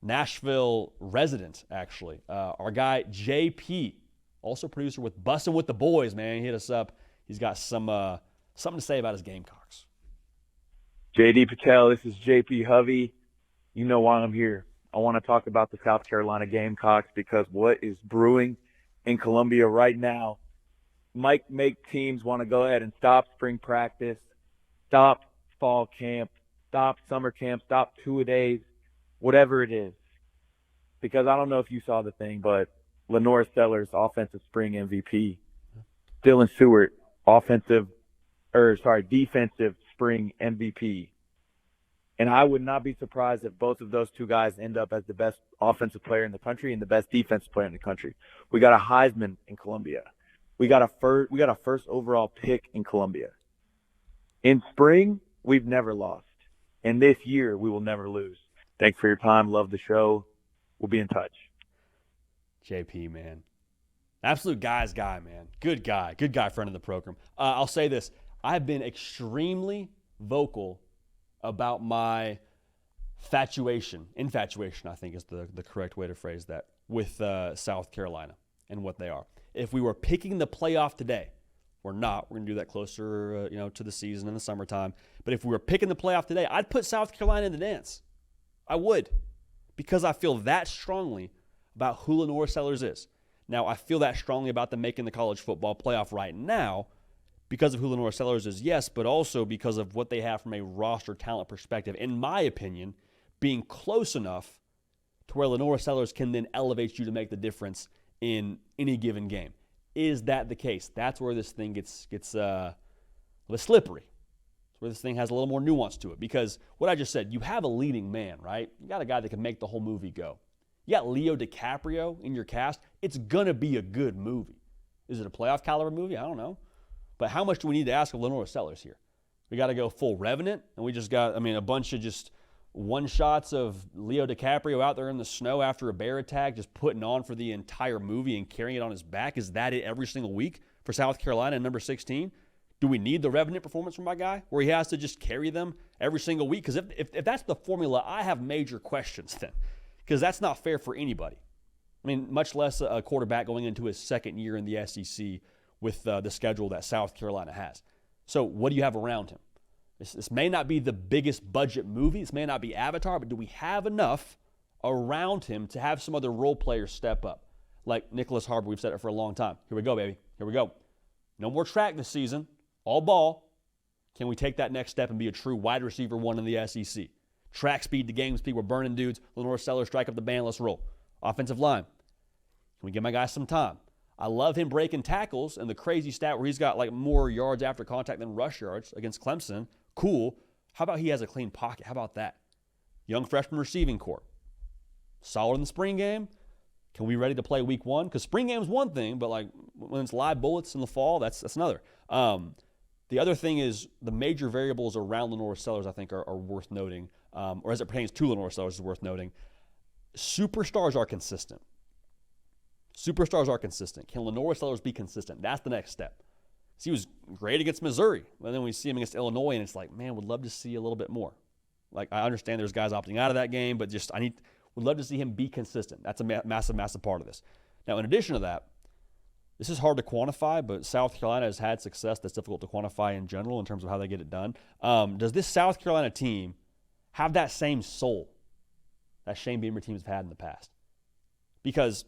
Nashville resident, actually. Our guy, JP, also producer with Bussin' with the Boys, man. He hit us up. He's got something to say about his Gamecocks. JD PicKell, this is JP Hovey. You know why I'm here. I want to talk about the South Carolina Gamecocks because what is brewing in Columbia right now might make teams want to go ahead and stop spring practice, stop fall camp, stop summer camp, stop two-a-days, whatever it is. Because I don't know if you saw the thing, but Lenore Stellar's offensive spring MVP, Dylan Stewart, defensive spring MVP. And I would not be surprised if both of those two guys end up as the best offensive player in the country and the best defensive player in the country. We got a Heisman in Columbia. We got a first overall pick in Columbia. In spring, we've never lost. And this year, we will never lose. Thanks for your time. Love the show. We'll be in touch. JP, man. Absolute guy's guy, man. Good guy, friend of the program. I'll say this. I've been extremely vocal about my infatuation, I think is the correct way to phrase that, with South Carolina and what they are. If we were picking the playoff today, we're not. We're going to do that closer to the season in the summertime. But if we were picking the playoff today, I'd put South Carolina in the dance. I would, because I feel that strongly about who Lenore Sellers is. Now, I feel that strongly about them making the college football playoff right now because of who Lenore Sellers is, yes, but also because of what they have from a roster talent perspective, in my opinion, being close enough to where Lenore Sellers can then elevate you to make the difference in any given game. Is that the case? That's where this thing gets a little slippery. That's where this thing has a little more nuance to it. Because what I just said, you have a leading man, right? You got a guy that can make the whole movie go. You got Leo DiCaprio in your cast. It's going to be a good movie. Is it a playoff caliber movie? I don't know. But how much do we need to ask of Lenore Sellers here? We got to go full Revenant, and we just got, a bunch of just one-shots of Leo DiCaprio out there in the snow after a bear attack, just putting on for the entire movie and carrying it on his back. Is that it every single week for South Carolina and number 16? Do we need the Revenant performance from my guy where he has to just carry them every single week? Because if that's the formula, I have major questions then, because that's not fair for anybody. Much less a quarterback going into his second year in the SEC with the schedule that South Carolina has. So what do you have around him? This may not be the biggest budget movie. This may not be Avatar, but do we have enough around him to have some other role players step up? Like Nicholas Harbor, we've said it for a long time. Here we go, baby. Here we go. No more track this season. All ball. Can we take that next step and be a true wide receiver one in the SEC? Track speed to game speed. We're burning dudes. Lenore Sellers, strike up the band. Let's roll. Offensive line. Can we give my guy some time? I love him breaking tackles, and the crazy stat where he's got more yards after contact than rush yards against Clemson. Cool. How about he has a clean pocket? How about that? Young freshman receiving corps. Solid in the spring game. Can we be ready to play week one? Because spring game is one thing, but when it's live bullets in the fall, that's another. The other thing is the major variables around Lenore Sellers, I think, are worth noting, or as it pertains to Lenore Sellers is worth noting. Superstars are consistent. Can Lenore Sellers be consistent? That's the next step. He was great against Missouri, and then we see him against Illinois, and it's man, would love to see a little bit more. I understand there's guys opting out of that game, but would love to see him be consistent. That's a massive, massive part of this. Now, in addition to that, this is hard to quantify, but South Carolina has had success that's difficult to quantify in general in terms of how they get it done. Does this South Carolina team have that same soul that Shane Beamer teams have had in the past? Because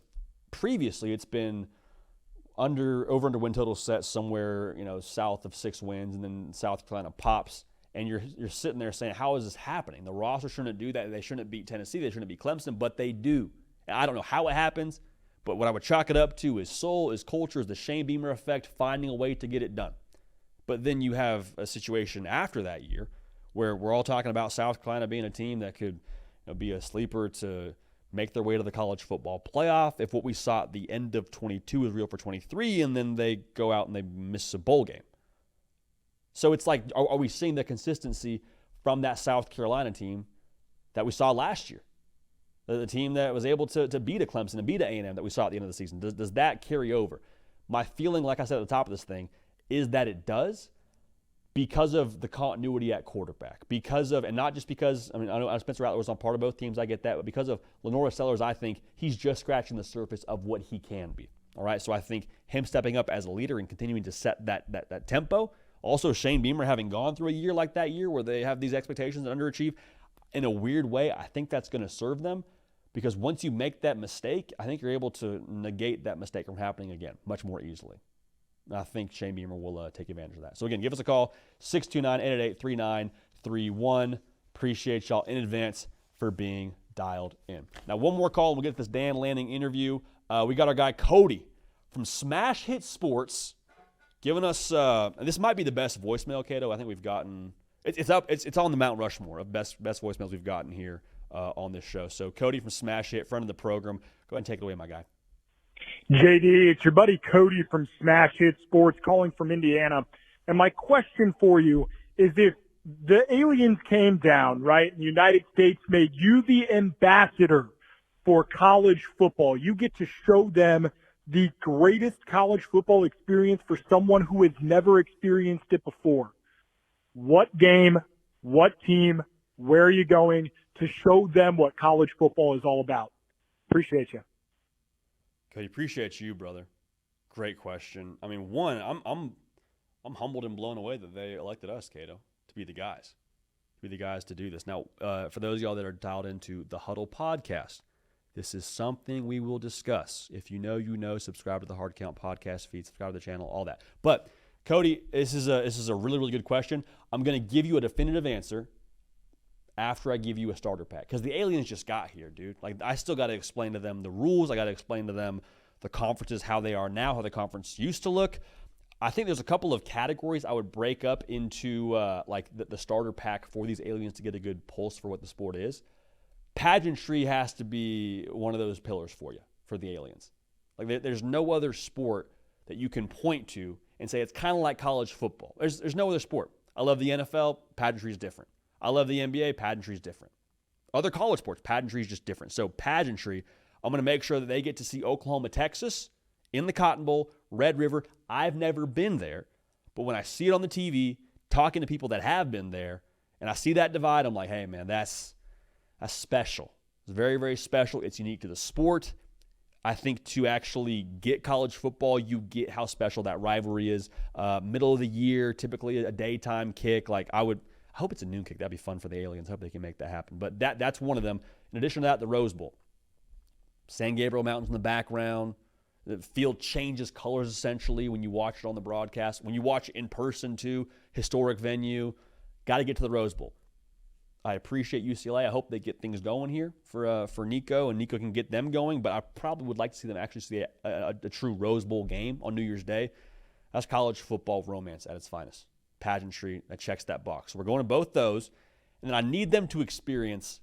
previously it's been over under win total set somewhere south of 6 wins, and then South Carolina pops, and you're sitting there saying, how is this happening? The roster shouldn't do that. They shouldn't beat Tennessee. They shouldn't beat Clemson, but they do. And I don't know how it happens, but what I would chalk it up to is soul, is culture, is the Shane Beamer effect, finding a way to get it done. But then you have a situation after that year where we're all talking about South Carolina being a team that could be a sleeper to make their way to the college football playoff if what we saw at the end of 22 is real for 23, and then they go out and they miss a bowl game. So it's are we seeing the consistency from that South Carolina team that we saw last year? The team that was able to beat a Clemson and beat a A&M that we saw at the end of the season. Does that carry over? My feeling, like I said at the top of this thing, is that it does, because of the continuity at quarterback. And not just because, I know Spencer Rattler was on part of both teams, I get that, but because of Lenore Sellers, I think he's just scratching the surface of what he can be. All right, so I think him stepping up as a leader and continuing to set that tempo. Also, Shane Beamer having gone through a year like that year where they have these expectations and underachieve, in a weird way, I think that's going to serve them, because once you make that mistake, I think you're able to negate that mistake from happening again much more easily. I think Shane Beamer will take advantage of that. So, again, give us a call, 629-888-3931. Appreciate y'all in advance for being dialed in. Now, one more call, and we'll get this Dan Lanning interview. We got our guy Cody from Smash Hit Sports giving us, this might be the best voicemail, Cato. I think we've gotten, it's on the Mount Rushmore of best voicemails we've gotten here on this show. So, Cody from Smash Hit, friend of the program. Go ahead and take it away, my guy. JD, it's your buddy Cody from Smash Hit Sports calling from Indiana. And my question for you is, if the aliens came down, right, and the United States made you the ambassador for college football, you get to show them the greatest college football experience for someone who has never experienced it before. What game, what team, where are you going to show them what college football is all about? Appreciate you. Cody, appreciate you, brother. Great question. I mean, one, I'm humbled and blown away that they elected us, Cato, to be the guys to do this. Now, for those of y'all that are dialed into the Huddle podcast, this is something we will discuss. If you know, you know. Subscribe to the Hard Count podcast feed, subscribe to the channel, all that. But Cody, this is a really, really good question. I'm going to give you a definitive answer after I give you a starter pack, because the aliens just got here, dude. Like, I still got to explain to them the rules. I got to explain to them the conferences, how they are now, how the conference used to look. I think there's a couple of categories I would break up into like the starter pack for these aliens to get a good pulse for what the sport is. Pageantry has to be one of those pillars for you, for the aliens. Like, there's no other sport that you can point to and say it's kind of like college football. There's no other sport. I love the NFL, pageantry is different. I love the NBA, pageantry is different. Other college sports, pageantry is just different. So pageantry, I'm going to make sure that they get to see Oklahoma, Texas, in the Cotton Bowl, Red River. I've never been there, but when I see it on the TV, talking to people that have been there, and I see that divide, I'm like, hey, man, that's special. It's very, very special. It's unique to the sport. I think to actually get college football, you get how special that rivalry is. Middle of the year, typically a daytime kick. Like, I hope it's a noon kick. That'd be fun for the aliens. I hope they can make that happen. But that's one of them. In addition to that, the Rose Bowl. San Gabriel Mountains in the background. The field changes colors essentially when you watch it on the broadcast. When you watch it in person too, historic venue. Got to get to the Rose Bowl. I appreciate UCLA. I hope they get things going here for Nico, and Nico can get them going. But I probably would like to see them actually see a true Rose Bowl game on New Year's Day. That's college football romance at its finest. Pageantry, that checks that box. So we're going to both those, and then I need them to experience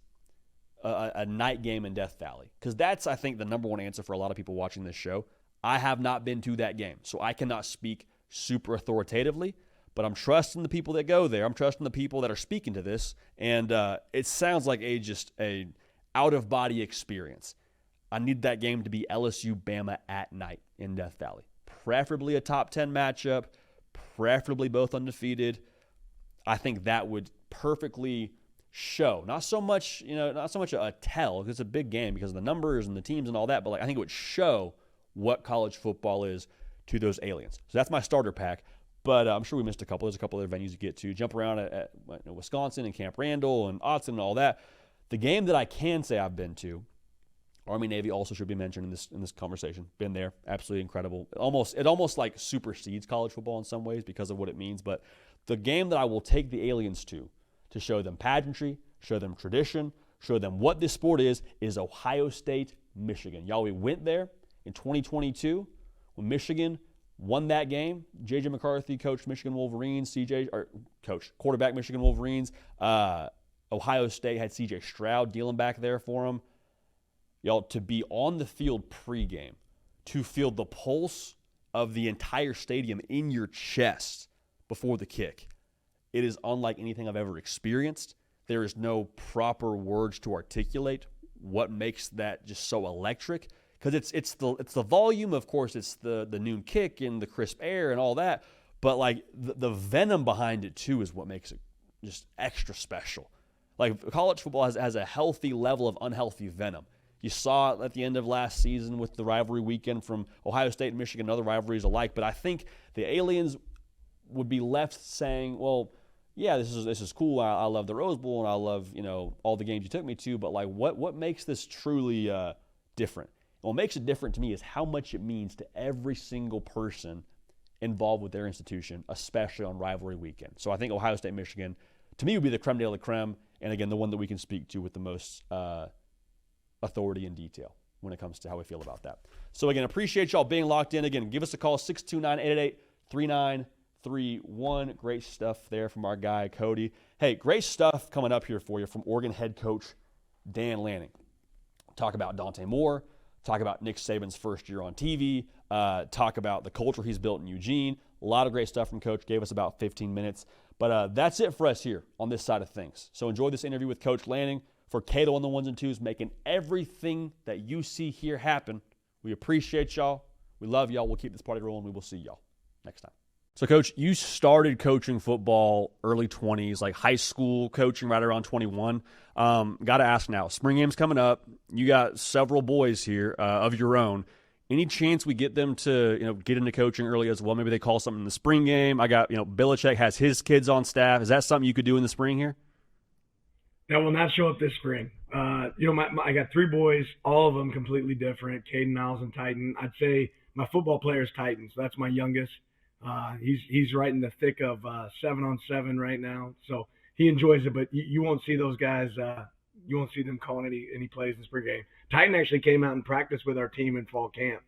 a night game in Death Valley, because that's, I think, the number one answer for a lot of people watching this show. I have not been to that game, so I cannot speak super authoritatively, but I'm trusting the people that go there. I'm trusting the people that are speaking to this, and it sounds like just a out-of-body experience. I need that game to be LSU-Bama at night in Death Valley, preferably a top 10 matchup, preferably both undefeated. I think that would perfectly show, not so much a tell, because it's a big game because of the numbers and the teams and all that, but I think it would show what college football is to those aliens. So that's my starter pack, but I'm sure we missed a couple. There's a couple other venues to get to. Jump around at Wisconsin and Camp Randall and Autzen and all that. The game that I can say I've been to, Army-Navy also should be mentioned in this conversation. Been there, absolutely incredible. It almost like supersedes college football in some ways because of what it means. But the game that I will take the aliens to show them pageantry, show them tradition, show them what this sport is Ohio State, Michigan. Y'all, we went there in 2022 when Michigan won that game. J.J. McCarthy coached Michigan Wolverines. Quarterback Michigan Wolverines. Ohio State had C.J. Stroud dealing back there for them. Y'all, to be on the field pregame, to feel the pulse of the entire stadium in your chest before the kick, it is unlike anything I've ever experienced. There is no proper words to articulate what makes that just so electric, because it's the volume, of course, it's the noon kick and the crisp air and all that, but like the venom behind it too is what makes it just extra special. Like, college football has a healthy level of unhealthy venom. You saw it at the end of last season with the rivalry weekend from Ohio State and Michigan and other rivalries alike. But I think the aliens would be left saying, well, yeah, this is cool. I love the Rose Bowl and I love, all the games you took me to. But like, what makes this truly different? And what makes it different to me is how much it means to every single person involved with their institution, especially on rivalry weekend. So I think Ohio State, Michigan, to me, would be the creme de la creme, and again, the one that we can speak to with the most authority and detail when it comes to how we feel about that. So again, appreciate y'all being locked in. Again, give us a call, 629-888-3931. Great stuff there from our guy, Cody. Hey, great stuff coming up here for you from Oregon head coach Dan Lanning. Talk about Dante Moore, talk about Nick Saban's first year on TV, talk about the culture he's built in Eugene. A lot of great stuff from Coach. Gave us about 15 minutes. But that's it for us here on this side of things. So enjoy this interview with Coach Lanning. For Cato on the ones and twos, making everything that you see here happen. We appreciate y'all. We love y'all. We'll keep this party rolling. We will see y'all next time. So, Coach, you started coaching football early 20s, like high school coaching right around 21. Got to ask now, spring game's coming up. You got several boys here of your own. Any chance we get them to, get into coaching early as well? Maybe they call something in the spring game. I got, Belichick has his kids on staff. Is that something you could do in the spring here? That will not show up this spring. I got 3 boys, all of them completely different. Caden, Niles, and Titan. I'd say my football player is Titan, so that's my youngest. He's right in the thick of 7-on-7 right now, so he enjoys it. But you won't see those guys. You won't see them calling any plays in the spring game. Titan actually came out and practiced with our team in fall camp.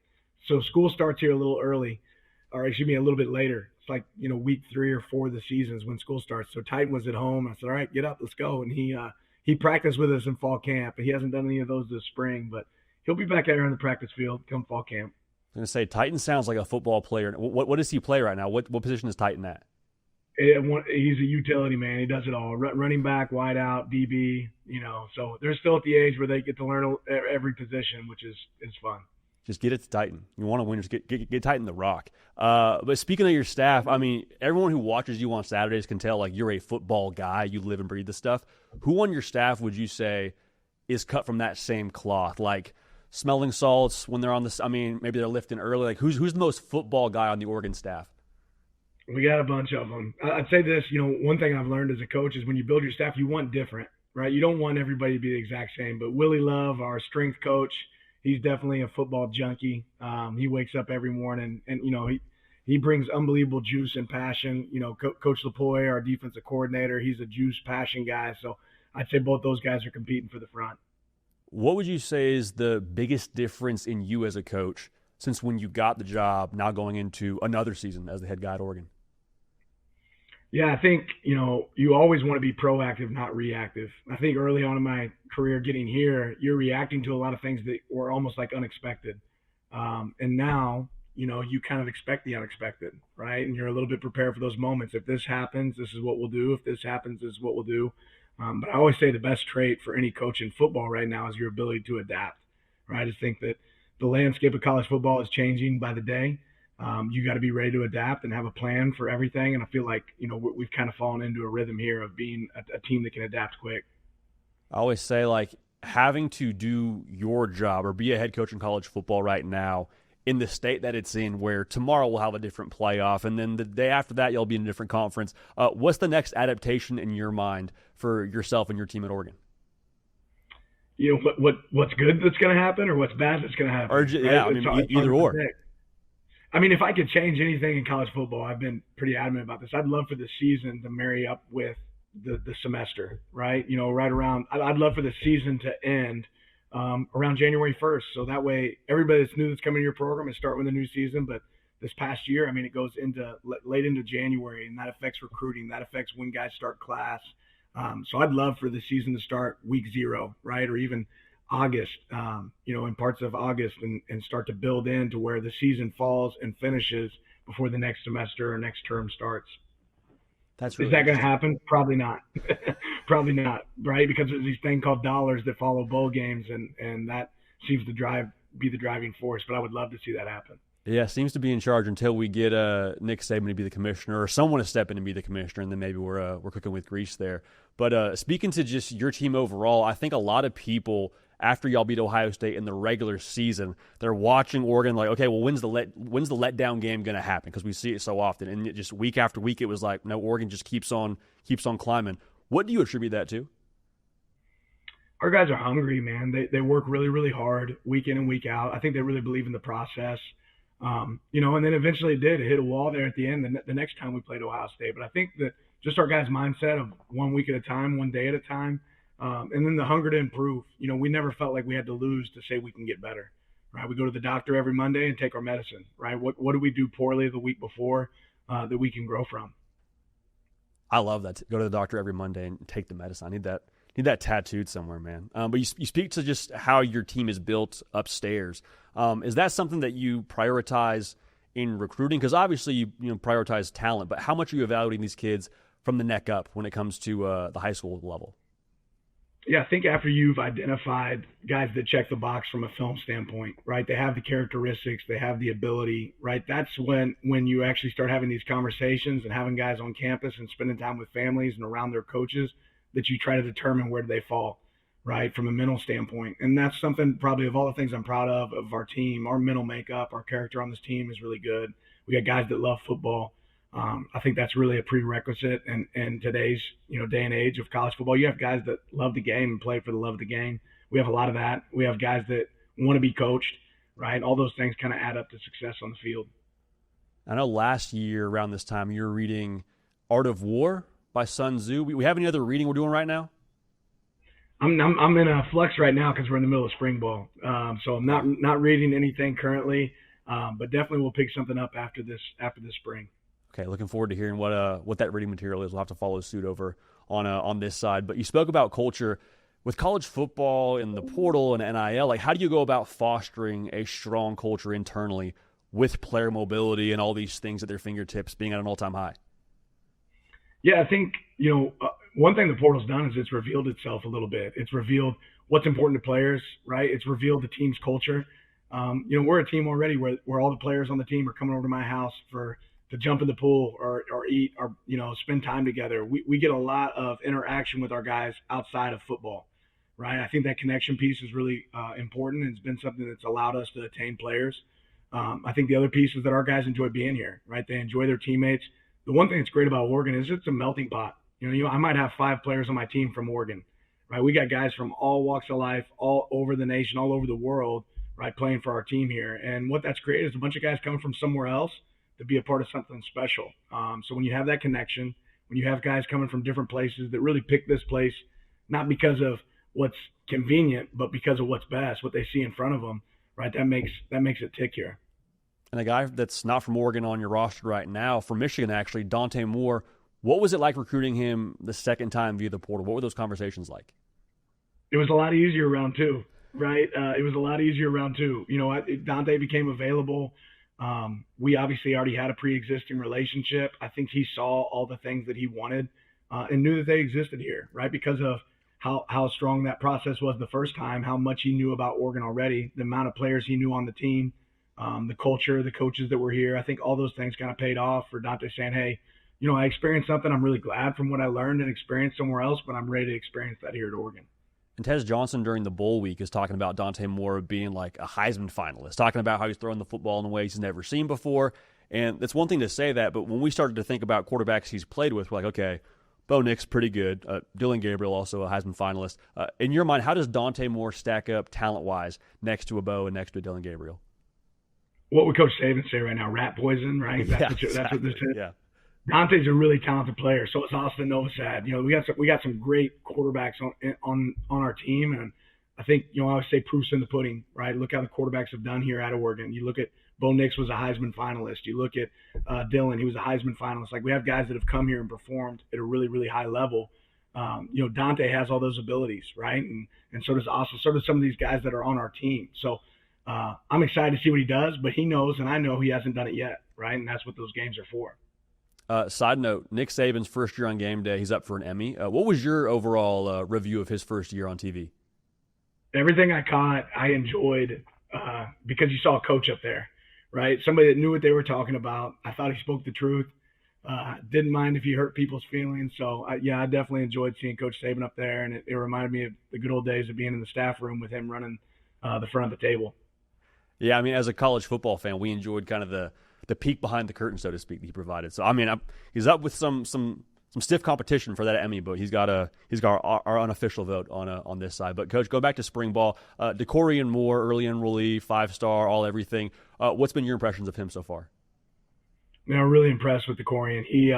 So school starts here a little early, or excuse me, a little bit later. It's like, week 3 or 4 of the season is when school starts. So Titan was at home. I said, all right, get up, let's go. And he practiced with us in fall camp. He hasn't done any of those this spring, but he'll be back out here on the practice field come fall camp. I was going to say, Titan sounds like a football player. What does he play right now? What position is Titan at? He's a utility man. He does it all. Running back, wide out, DB, So they're still at the age where they get to learn every position, which is fun. Just get it to Titan. You want to win, just get Titan the rock. But speaking of your staff, everyone who watches you on Saturdays can tell, you're a football guy. You live and breathe this stuff. Who on your staff would you say is cut from that same cloth? Like smelling salts when they're on this. Maybe they're lifting early. Like who's the most football guy on the Oregon staff? We got a bunch of them. I'd say this, one thing I've learned as a coach is when you build your staff, you want different, right? You don't want everybody to be the exact same. But Willie Love, our strength coach, he's definitely a football junkie. He wakes up every morning and he brings unbelievable juice and passion. Coach Lapoy, our defensive coordinator, he's a juice, passion guy. So I'd say both those guys are competing for the front. What would you say is the biggest difference in you as a coach since when you got the job, now going into another season as the head guy at Oregon? Yeah, I think, you always want to be proactive, not reactive. I think early on in my career getting here, you're reacting to a lot of things that were almost like unexpected. And now, you kind of expect the unexpected, right? And you're a little bit prepared for those moments. If this happens, this is what we'll do. If this happens, this is what we'll do. But I always say the best trait for any coach in football right now is your ability to adapt, right? I just think that the landscape of college football is changing by the day. You got to be ready to adapt and have a plan for everything. And I feel like, we've kind of fallen into a rhythm here of being a team that can adapt quick. I always say, having to do your job or be a head coach in college football right now in the state that it's in, where tomorrow we'll have a different playoff, and then the day after that you'll be in a different conference. What's the next adaptation in your mind for yourself and your team at Oregon? What's good that's going to happen or what's bad that's going to happen? Either or. If I could change anything in college football, I've been pretty adamant about this. I'd love for the season to marry up with the semester, right? Right around – I'd love for the season to end around January 1st. So that way everybody that's new that's coming to your program is starting with a new season. But this past year, it goes into late into January, and that affects recruiting. That affects when guys start class. So I'd love for the season to start week 0, right, or even August, in parts of August and start to build into where the season falls and finishes before the next semester or next term starts. That's really Is that going to happen? Probably not. Probably not, right? Because there's these thing called dollars that follow bowl games, and that seems to be the driving force. But I would love to see that happen. Yeah, seems to be in charge until we get Nick Saban to be the commissioner or someone to step in and be the commissioner, and then maybe we're cooking with grease there. But speaking to just your team overall, I think a lot of people, after y'all beat Ohio State in the regular season, they're watching Oregon like, okay, well, when's the letdown game going to happen? Because we see it so often, and it just week after week, it was like, no, Oregon just keeps on climbing. What do you attribute that to? Our guys are hungry, man. They work really, really hard week in and week out. I think they really believe in the process. And then eventually it hit a wall there at the end the next time we played Ohio State. But I think that just our guys' mindset of 1 week at a time, 1 day at a time, and then the hunger to improve. We never felt like we had to lose to say we can get better, right? We go to the doctor every Monday and take our medicine, right? What do we do poorly the week before that we can grow from? I love that. Go to the doctor every Monday and take the medicine. I need that tattooed somewhere, man. But you speak to just how your team is built upstairs. Is that something that you prioritize in recruiting? Because obviously you prioritize talent, but how much are you evaluating these kids from the neck up when it comes to the high school level? Yeah, I think after you've identified guys that check the box from a film standpoint, right? They have the characteristics, they have the ability, right? That's when you actually start having these conversations and having guys on campus and spending time with families and around their coaches, that you try to determine where do they fall, right, from a mental standpoint. And that's something probably of all the things I'm proud of our team. Our mental makeup, our character on this team is really good. We got guys that love football. I think that's really a prerequisite in today's day and age of college football. You have guys that love the game and play for the love of the game. We have a lot of that. We have guys that want to be coached, right? All those things kind of add up to success on the field. I know last year around this time you were reading Art of War by Sun Tzu. We have any other reading we're doing right now? I'm in a flux right now because we're in the middle of spring ball. So I'm not reading anything currently, but definitely we'll pick something up after this spring. Okay, looking forward to hearing what that reading material is. We'll have to follow suit over on this side. But you spoke about culture. With college football and the portal and NIL, like how do you go about fostering a strong culture internally with player mobility and all these things at their fingertips being at an all-time high? Yeah, I think, one thing the portal's done is it's revealed itself a little bit. It's revealed what's important to players, right? It's revealed the team's culture. We're a team already where all the players on the team are coming over to my house to jump in the pool or eat or, spend time together. We get a lot of interaction with our guys outside of football, right? I think that connection piece is really important, and it's been something that's allowed us to attain players. I think the other piece is that our guys enjoy being here, right? They enjoy their teammates. The one thing that's great about Oregon is it's a melting pot. I might have 5 players on my team from Oregon, right? We got guys from all walks of life, all over the nation, all over the world, right, playing for our team here. And what that's created is a bunch of guys coming from somewhere else to be a part of something special. So when you have that connection, when you have guys coming from different places that really pick this place, not because of what's convenient, but because of what's best, what they see in front of them, right? That makes it tick here. And a guy that's not from Oregon on your roster right now, from Michigan actually, Dante Moore, what was it like recruiting him the second time via the portal? What were those conversations like? It was a lot easier round 2, right? It was a lot easier round 2. Dante became available. We obviously already had a pre-existing relationship. I think he saw all the things that he wanted and knew that they existed here, right? Because of how strong that process was the first time, how much he knew about Oregon already, the amount of players he knew on the team, the culture, the coaches that were here. I think all those things kind of paid off for Dante saying, hey, I experienced something. I'm really glad from what I learned and experienced somewhere else, but I'm ready to experience that here at Oregon. And Tez Johnson during the bowl week is talking about Dante Moore being like a Heisman finalist, talking about how he's throwing the football in ways he's never seen before. And it's one thing to say that, but when we started to think about quarterbacks he's played with, we're like, okay, Bo Nix, pretty good. Dylan Gabriel, also a Heisman finalist. In your mind, how does Dante Moore stack up talent-wise next to a Bo and next to a Dylan Gabriel? What would Coach Saban say right now? Rat poison, right? That's what this is. Yeah. Dante's a really talented player. So is Austin Novosad. We got some great quarterbacks on our team, and I think I always say proof's in the pudding, right? Look how the quarterbacks have done here at Oregon. You look at Bo Nix was a Heisman finalist. You look at Dylan, he was a Heisman finalist. Like, we have guys that have come here and performed at a really, really high level. Dante has all those abilities, right? And so does Austin. So does some of these guys that are on our team. So I'm excited to see what he does, but he knows, and I know he hasn't done it yet, right? And that's what those games are for. Side note, Nick Saban's first year on game day, he's up for an Emmy. What was your overall review of his first year on TV? Everything I caught, I enjoyed because you saw a coach up there, right? Somebody that knew what they were talking about. I thought he spoke the truth. Didn't mind if he hurt people's feelings. So, I definitely enjoyed seeing Coach Saban up there, and it reminded me of the good old days of being in the staff room with him running the front of the table. Yeah, I mean, as a college football fan, we enjoyed kind of the peek behind the curtain, so to speak, that he provided. So, I mean, he's up with some stiff competition for that Emmy, but he's got our unofficial vote on this side. But Coach, go back to spring ball. DeCorian Moore, early enrollee, 5-star, all everything. What's been your impressions of him so far? I'm really impressed with DeCorian. He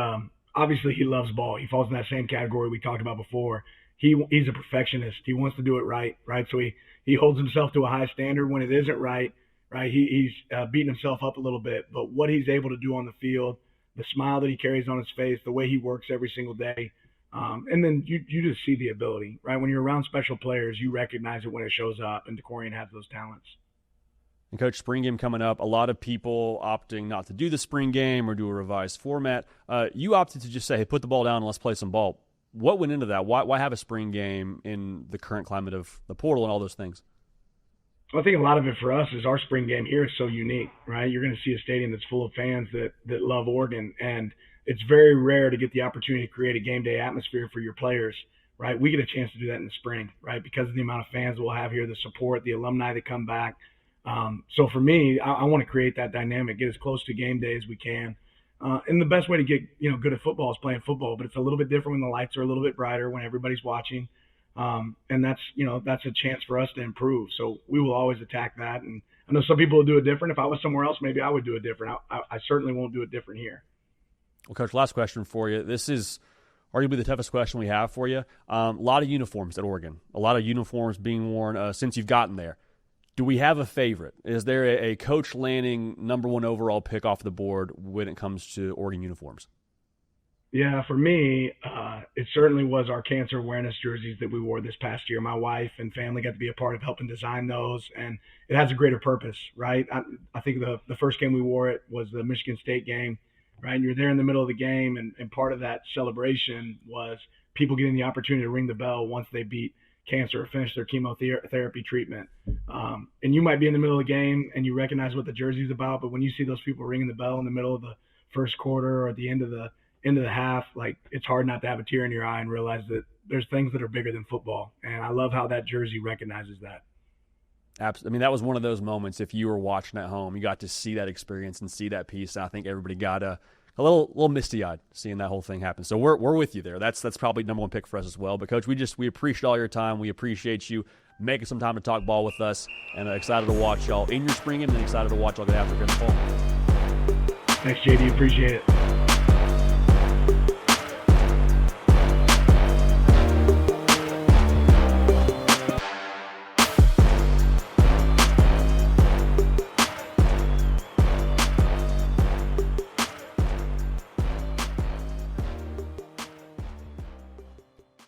obviously he loves ball. He falls in that same category we talked about before. He's a perfectionist. He wants to do it right? So he holds himself to a high standard. When it isn't right? He's beating himself up a little bit. But what he's able to do on the field, the smile that he carries on his face, the way he works every single day, and then you just see the ability, right? When you're around special players, you recognize it when it shows up, and DeCorian has those talents. And Coach, spring game coming up. A lot of people opting not to do the spring game or do a revised format. You opted to just say, hey, put the ball down and let's play some ball. What went into that? Why have a spring game in the current climate of the portal and all those things? Well, I think a lot of it for us is our spring game here is so unique, right? You're going to see a stadium that's full of fans that love Oregon, and it's very rare to get the opportunity to create a game day atmosphere for your players, right? We get a chance to do that in the spring, right? Because of the amount of fans we'll have here, the support, the alumni that come back. So for me, I want to create that dynamic, get as close to game day as we can. And the best way to get, good at football is playing football, but it's a little bit different when the lights are a little bit brighter, when everybody's watching. And that's a chance for us to improve. So we will always attack that. And I know some people will do it different. If I was somewhere else, maybe I would do it different. I certainly won't do it different here. Well, Coach, last question for you. This is arguably the toughest question we have for you. A lot of uniforms at Oregon, a lot of uniforms being worn since you've gotten there. Do we have a favorite? Is there a Coach Lanning #1 overall pick off the board when it comes to Oregon uniforms? Yeah, for me, it certainly was our cancer awareness jerseys that we wore this past year. My wife and family got to be a part of helping design those, and it has a greater purpose, right? I think the first game we wore it was the Michigan State game, right? And you're there in the middle of the game, and part of that celebration was people getting the opportunity to ring the bell once they beat cancer or finish their chemotherapy treatment. And you might be in the middle of the game and you recognize what the jersey's about, but when you see those people ringing the bell in the middle of the first quarter or at the end of the half, like, it's hard not to have a tear in your eye and realize that there's things that are bigger than football. And I love how that jersey recognizes that. Absolutely. I mean, that was one of those moments, if you were watching at home, you got to see that experience and see that piece. And I think everybody got a little misty-eyed seeing that whole thing happen. So we're with you there. That's probably #1 pick for us as well. But, Coach, we appreciate all your time. We appreciate you making some time to talk ball with us, and excited to watch y'all in your spring game and excited to watch y'all get after it in the fall. Thanks, JD. Appreciate it.